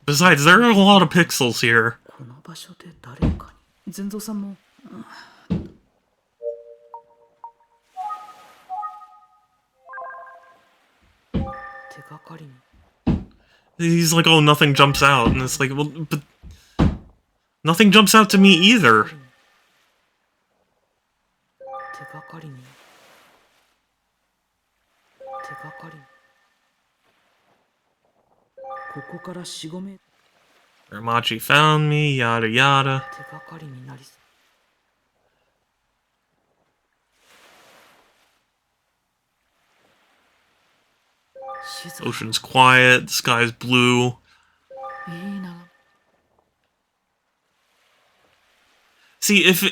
Besides, there are a lot of pixels here. He's like, oh, nothing jumps out, and it's like, well, but nothing jumps out to me either. Ramachi found me, yada yada. Ocean's quiet, the sky's blue. See, if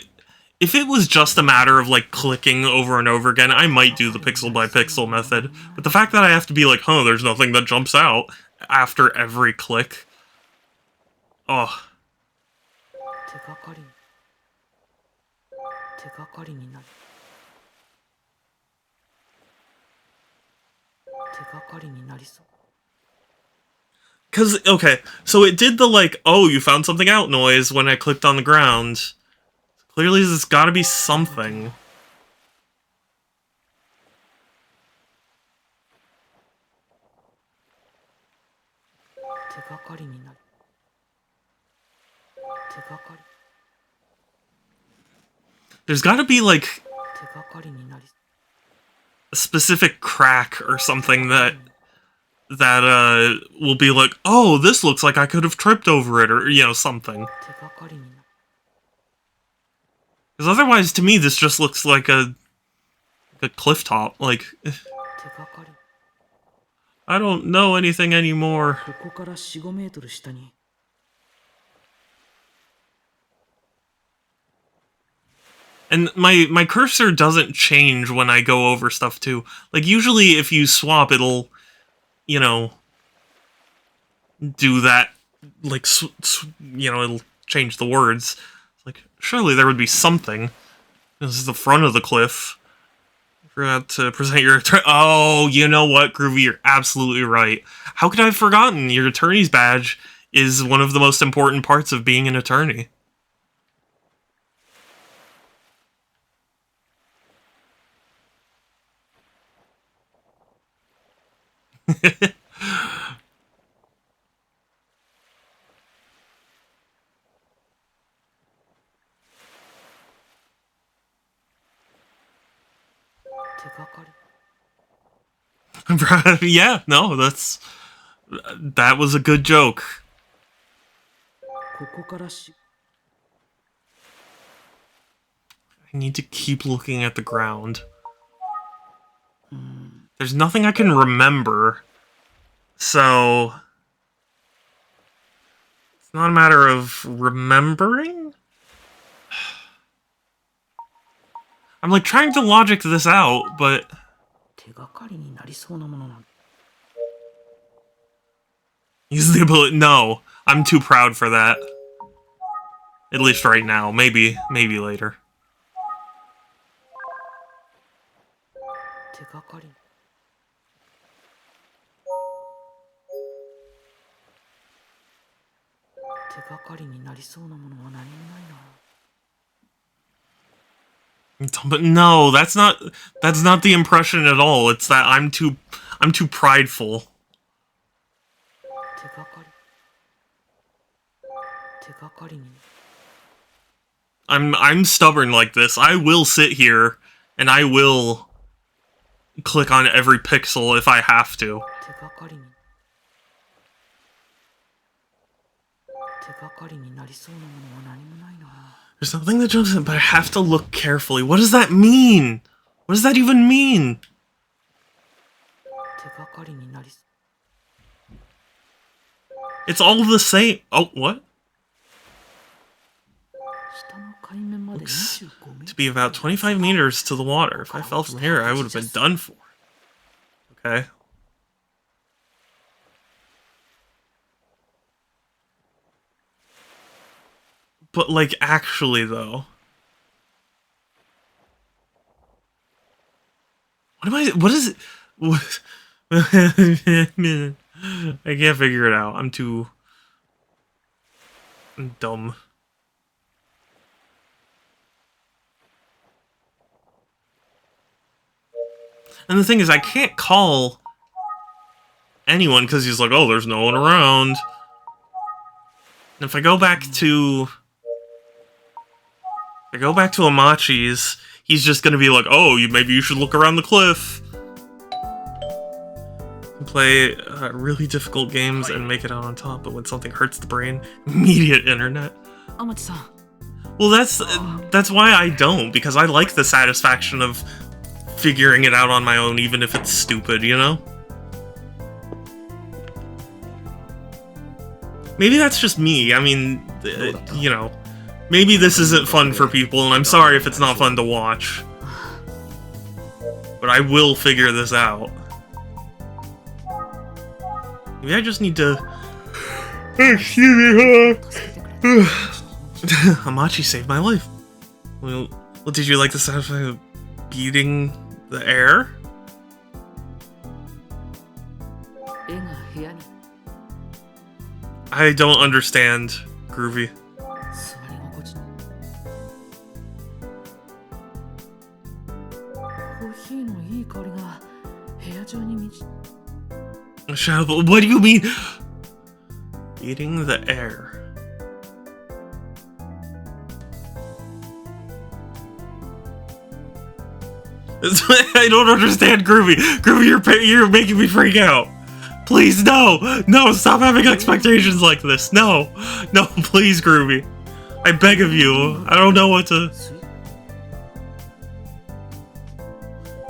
it was just a matter of like clicking over and over again, I might do the pixel by pixel method. But the fact that I have to be like, oh, there's nothing that jumps out after every click. Oh. Cause, okay, so it did the like, oh, you found something out noise when I clicked on the ground. Clearly there's gotta be something. There's gotta be like a specific crack or something that will be like, oh, this looks like I could have tripped over it, or, you know, something. Because otherwise, to me, this just looks like a cliff top. Like, I don't know anything anymore. And my cursor doesn't change when I go over stuff, too. Like, usually if you swap, it'll, you know, do that, like, you know, it'll change the words. Like, surely there would be something. This is the front of the cliff. Forgot to present your attorney. Oh, you know what, Groovy, you're absolutely right. How could I have forgotten? Your attorney's badge is one of the most important parts of being an attorney. Yeah, no, that was a good joke. I need to keep looking at the ground. There's nothing I can remember. So... it's not a matter of remembering? I'm like trying to logic this out, but... use the ability... no, I'm too proud for that. At least right now. Maybe later. But no, that's not the impression at all. It's that I'm too prideful. I'm stubborn like this. I will sit here and I will click on every pixel if I have to. There's nothing that jumps in, but I have to look carefully. What does that mean? What does that even mean? It's all the same. Oh, what? Looks to be about 25 meters to the water. If I fell from here, I would have been done for. Okay. But, like, actually, though. What is it? What? I can't figure it out. I'm dumb. And the thing is, I can't call anyone because he's like, oh, there's no one around. And if I go back to... Amachi's, he's just gonna be like, oh, maybe you should look around the cliff. Play really difficult games and make it out on top, but when something hurts the brain, immediate internet. Well, that's why I don't, because I like the satisfaction of figuring it out on my own, even if it's stupid, you know? Maybe that's just me. I mean, you know, maybe this isn't fun for people, and I'm sorry if it's not fun to watch. But I will figure this out. Maybe I just need to... Excuse me, Hamachi saved my life. Well, did you like the satisfaction of beating the air? I don't understand, Groovy. Shadow, what do you mean? Beating the air. I don't understand, Groovy. Groovy, you're making me freak out. Please, no! No, stop having expectations like this. No! No, please, Groovy. I beg of you. I don't know what to...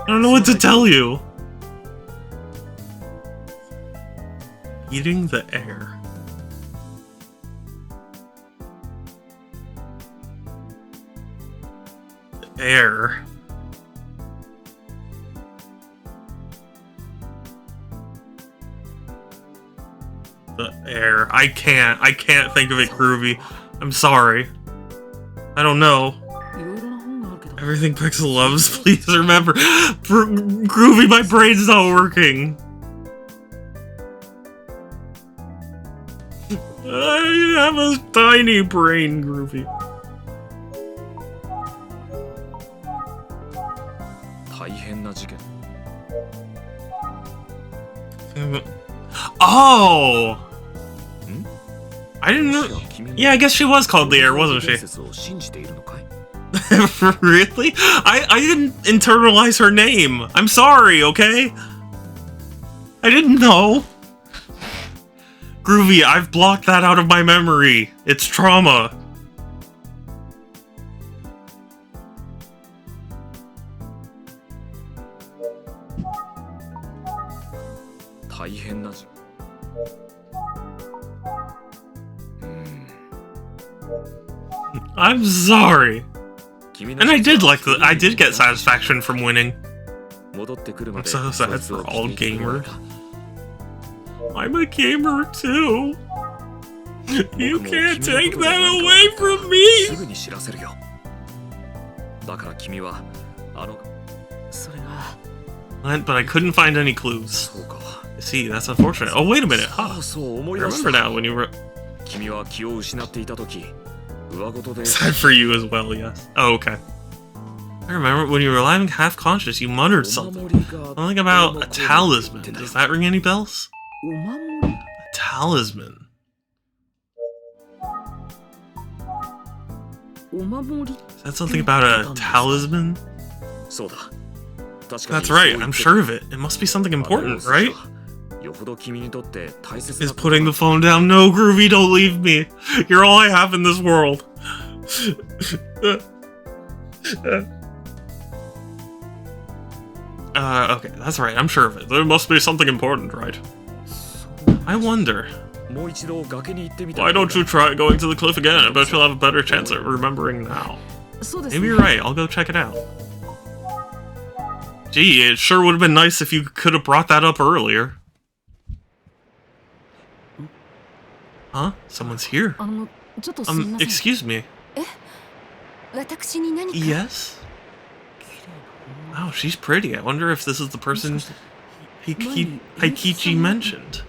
I don't know what to tell you. Eating the air. The air. The air. I can't think of it, Groovy. I'm sorry. I don't know. Everything Pixel loves, please remember. Groovy, my brain's not working. I have a tiny brain, Groovy. Oh! I didn't know. Yeah, I guess she was called the Heir, wasn't she? Really? I didn't internalize her name. I'm sorry, okay? I didn't know. Groovy, I've blocked that out of my memory. It's trauma. I'm sorry. And I did get satisfaction from winning. I'm so sad for all gamers. I'm a gamer too. You can't take that away from me! But I couldn't find any clues. See, that's unfortunate. Oh, wait a minute, huh? I remember now when you were... Sad for you as well, yes. Oh, okay. I remember when you were alive and half-conscious, you muttered something. Something about a talisman. Does that ring any bells? A talisman. Is that something about a talisman? That's right, I'm sure of it. It must be something important, right? Is putting the phone down? No, Groovy, don't leave me. You're all I have in this world. Okay, that's right, I'm sure of it. There must be something important, right? I wonder. Why don't you try going to the cliff again? I bet you'll have a better chance at remembering now. Maybe you're right, I'll go check it out. Gee, it sure would have been nice if you could have brought that up earlier. Huh? Someone's here. Excuse me. Yes? Wow, she's pretty. I wonder if this is the person Heikichi mentioned.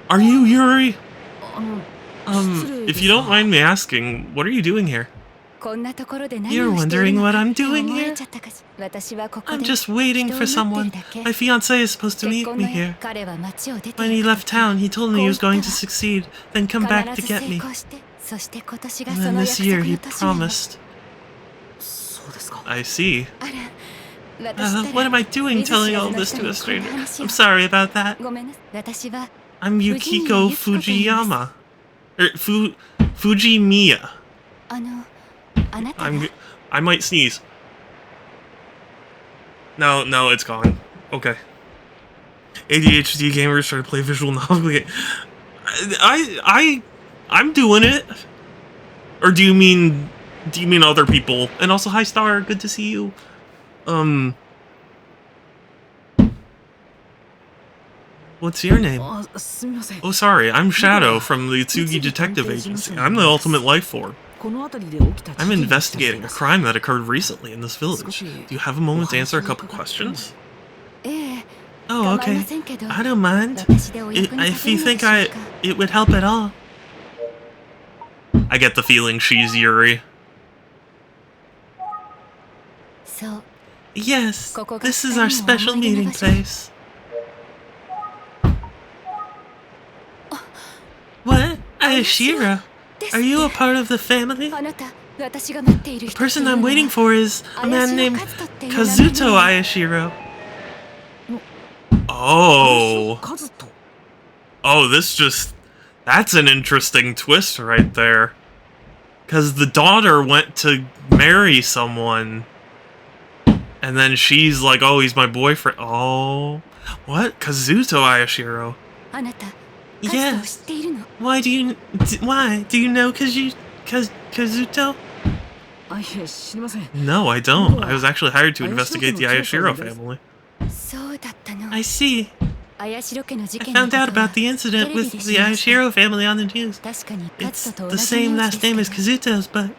Are you Yuri? If you don't mind me asking, what are you doing here? You're wondering what I'm doing here? I'm just waiting for someone. My fiancé is supposed to meet me here. When he left town, he told me he was going to succeed, then come back to get me. And then this year, he promised. I see. What am I doing telling all this to a stranger? I'm sorry about that. I'm Yukiko Fujiyama. Fujimiya. I might sneeze. No, it's gone. Okay. ADHD gamers try to play visual novel game. I'm doing it. Or do you mean other people? And also, hi Star, good to see you. What's your name? Oh, sorry, I'm Shadow from the Tsugi Detective Agency. I'm the ultimate life form. I'm investigating a crime that occurred recently in this village. Do you have a moment to answer a couple questions? Oh, okay. I don't mind. If you think it would help at all. I get the feeling she's Yuri. Yes, this is our special meeting place. What? Ayashiro? Are you a part of the family? The person I'm waiting for is a man named Kazuto Ayashiro. Oh. Oh, that's an interesting twist right there. Because the daughter went to marry someone. And then she's like, oh, he's my boyfriend. Oh. What? Kazuto Ayashiro? Yes. Why? Do you know Kazuto? No, I don't. I was actually hired to investigate the Ayashiro family. I see. I found out about the incident with the Ayashiro family on the news. It's the same last name as Kazuto's, but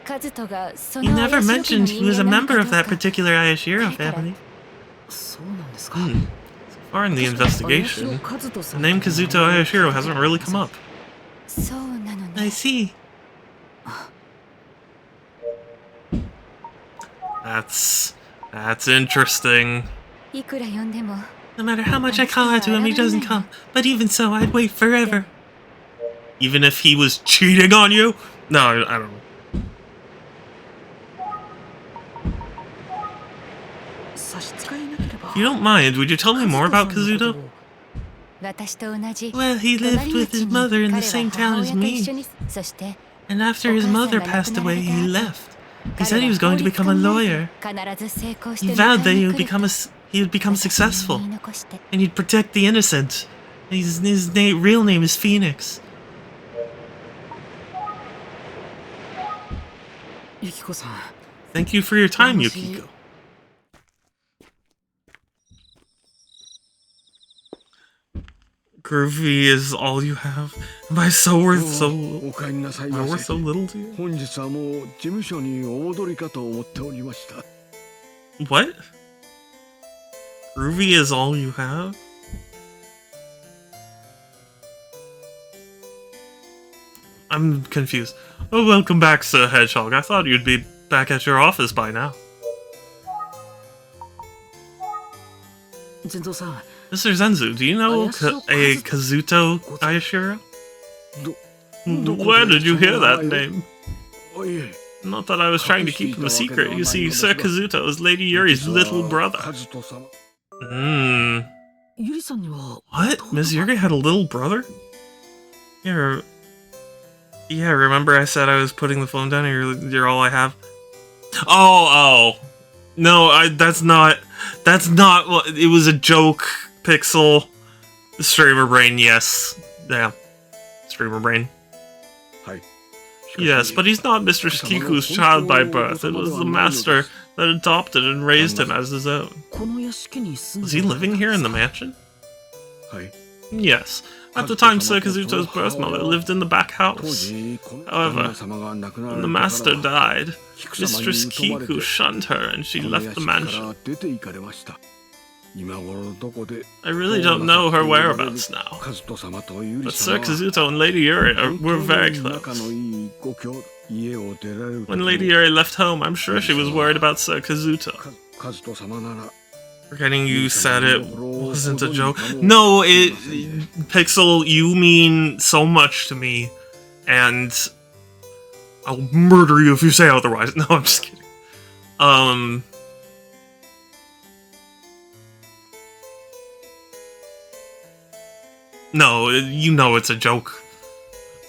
he never mentioned he was a member of that particular Ayashiro family. So far in the investigation, the name Kazuto Ayashiro hasn't really come up. I see. That's interesting. No matter how much I call out to him, he doesn't come. But even so, I'd wait forever. Even if he was cheating on you? No, I don't know. If you don't mind, would you tell me more about Kazuto? Well, he lived with his mother in the same town as me. And after his mother passed away, he left. He said he was going to become a lawyer. He vowed that he would become successful, and he'd protect the innocent. His real name is Phoenix. Thank you for your time, Yukiko. Groovy is all you have. Am I worth so little to you? What? Groovy is all you have? I'm confused. Oh, welcome back, Sir Hedgehog. I thought you'd be back at your office by now. Mr. Zenzu, do you know a Kazuto Ayashiro? Where did you hear that name? Not that I was trying to keep him a secret. You see, Sir Kazuto is Lady Yuri's little brother. What? Miss Yuri had a little brother? Yeah, remember I said I was putting the phone down and you're all I have? Oh. No, that's not what, it was a joke, Pixel. Streamer brain, yes. Yeah. Streamer brain. Yes, but he's not Mr. Kiku's child by birth. It was the master that adopted and raised him as his own. Was he living here in the mansion? Yes. At the time, Sir Kazuto's birth mother lived in the back house. However, when the master died, Mistress Kiku shunned her and she left the mansion. I really don't know her whereabouts now. But Sir Kazuto and Lady Yuri were very close. When Lady Yuri left home, I'm sure she was worried about Sir Kazuto. Forgetting you said it wasn't a joke. No, Pixel, you mean so much to me, and I'll murder you if you say otherwise. No, I'm just kidding. No, you know it's a joke.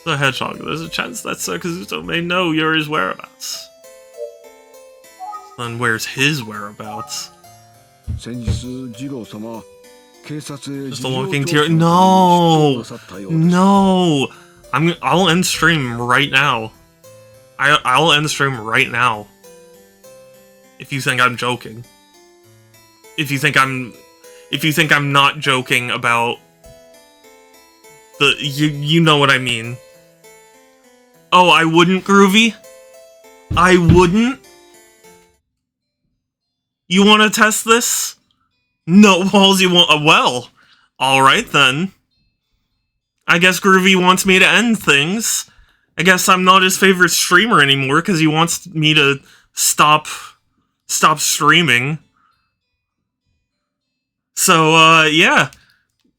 The Hedgehog, there's a chance that Sir Kazuto may know Yuri's whereabouts. Then where's his whereabouts? Just a walking tear. No! I'll end stream right now. I'll end stream right now. If you think I'm joking. If you think I'm not joking about the you know what I mean. Oh, I wouldn't, Groovy? I wouldn't? You want to test this? No balls you want. Well, alright then. I guess Groovy wants me to end things. I guess I'm not his favorite streamer anymore because he wants me to stop streaming. So, yeah.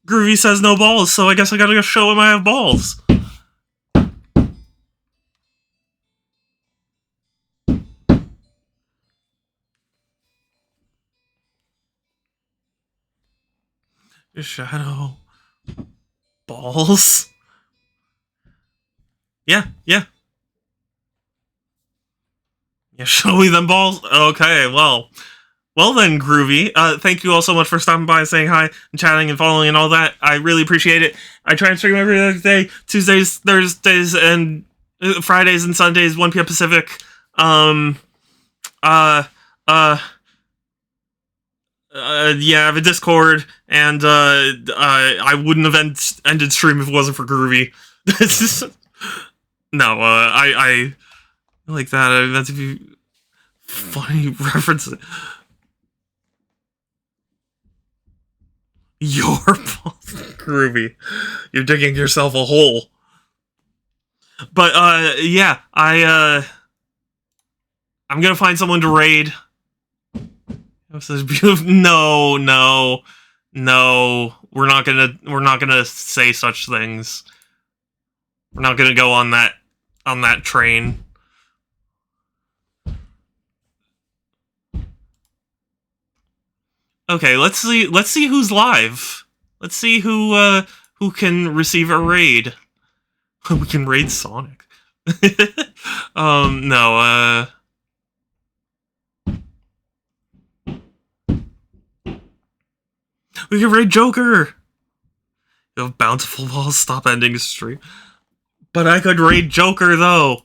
Groovy says no balls, so I guess I gotta go show him I have balls. Shadow. Balls? Yeah. Yeah, show me them balls? Okay, well then, Groovy. Thank you all so much for stopping by, saying hi, and chatting, and following, and all that. I really appreciate it. I try and stream every other day, Tuesdays, Thursdays, and Fridays and Sundays, 1 p.m. Pacific. Yeah, I have a Discord, and I wouldn't have ended stream if it wasn't for Groovy. No, I like that. That's a funny reference. Your Groovy. You're digging yourself a hole. But, yeah, I'm gonna find someone to raid. No. We're not gonna say such things. We're not gonna go on that train. Okay, let's see who's live. Let's see who can receive a raid. We can raid Sonic. No, we can raid Joker! You have bountiful balls, stop ending the stream. But I could raid Joker, though.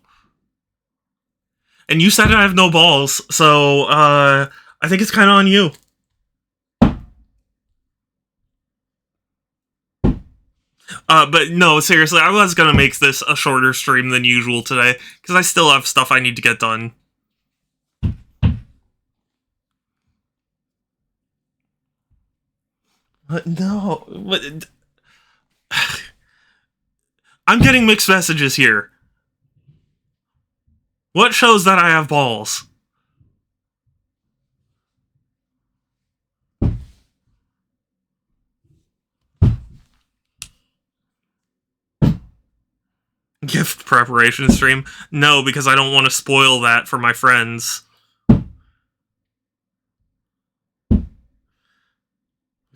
And you said I have no balls, so, I think it's kind of on you. But no, seriously, I was gonna make this a shorter stream than usual today, because I still have stuff I need to get done. But no, but... I'm getting mixed messages here. What shows that I have balls? Gift preparation stream? No, because I don't want to spoil that for my friends.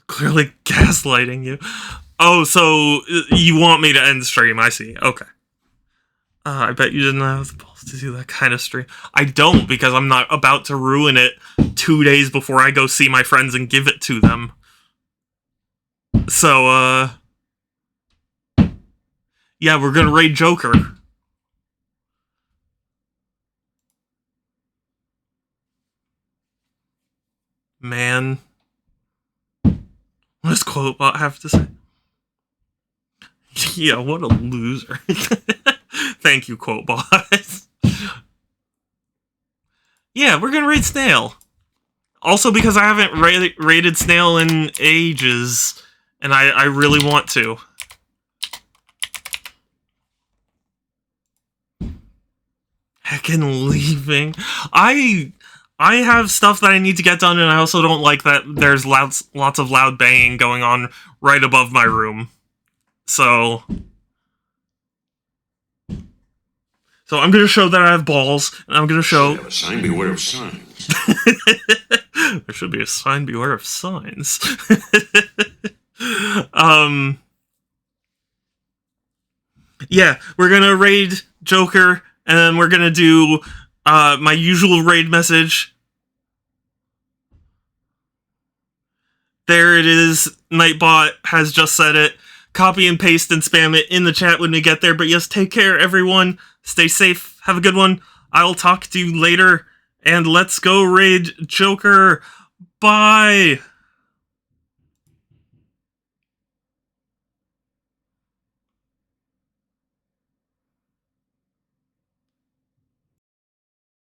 Clearly gaslighting you. Oh, so you want me to end the stream, I see. Okay. I bet you didn't have the balls to do that kind of stream. I don't, because I'm not about to ruin it 2 days before I go see my friends and give it to them. So, yeah, we're gonna raid Joker. Man. What does Quotebot have to say? Yeah, what a loser. Thank you, Quotebot. Yeah, we're gonna raid Snail. Also because I haven't raided Snail in ages, and I really want to. Heckin' leaving. I have stuff that I need to get done, and I also don't like that there's lots of loud banging going on right above my room. So I'm gonna show that I have balls, and I'm gonna show... Have a sign, beware of signs. There should be a sign, beware of signs. Yeah, we're gonna raid Joker, and then we're gonna do my usual raid message. There it is. Nightbot has just said it. Copy and paste and spam it in the chat when we get there. But yes, take care, everyone. Stay safe. Have a good one. I'll talk to you later. And let's go raid Joker. Bye.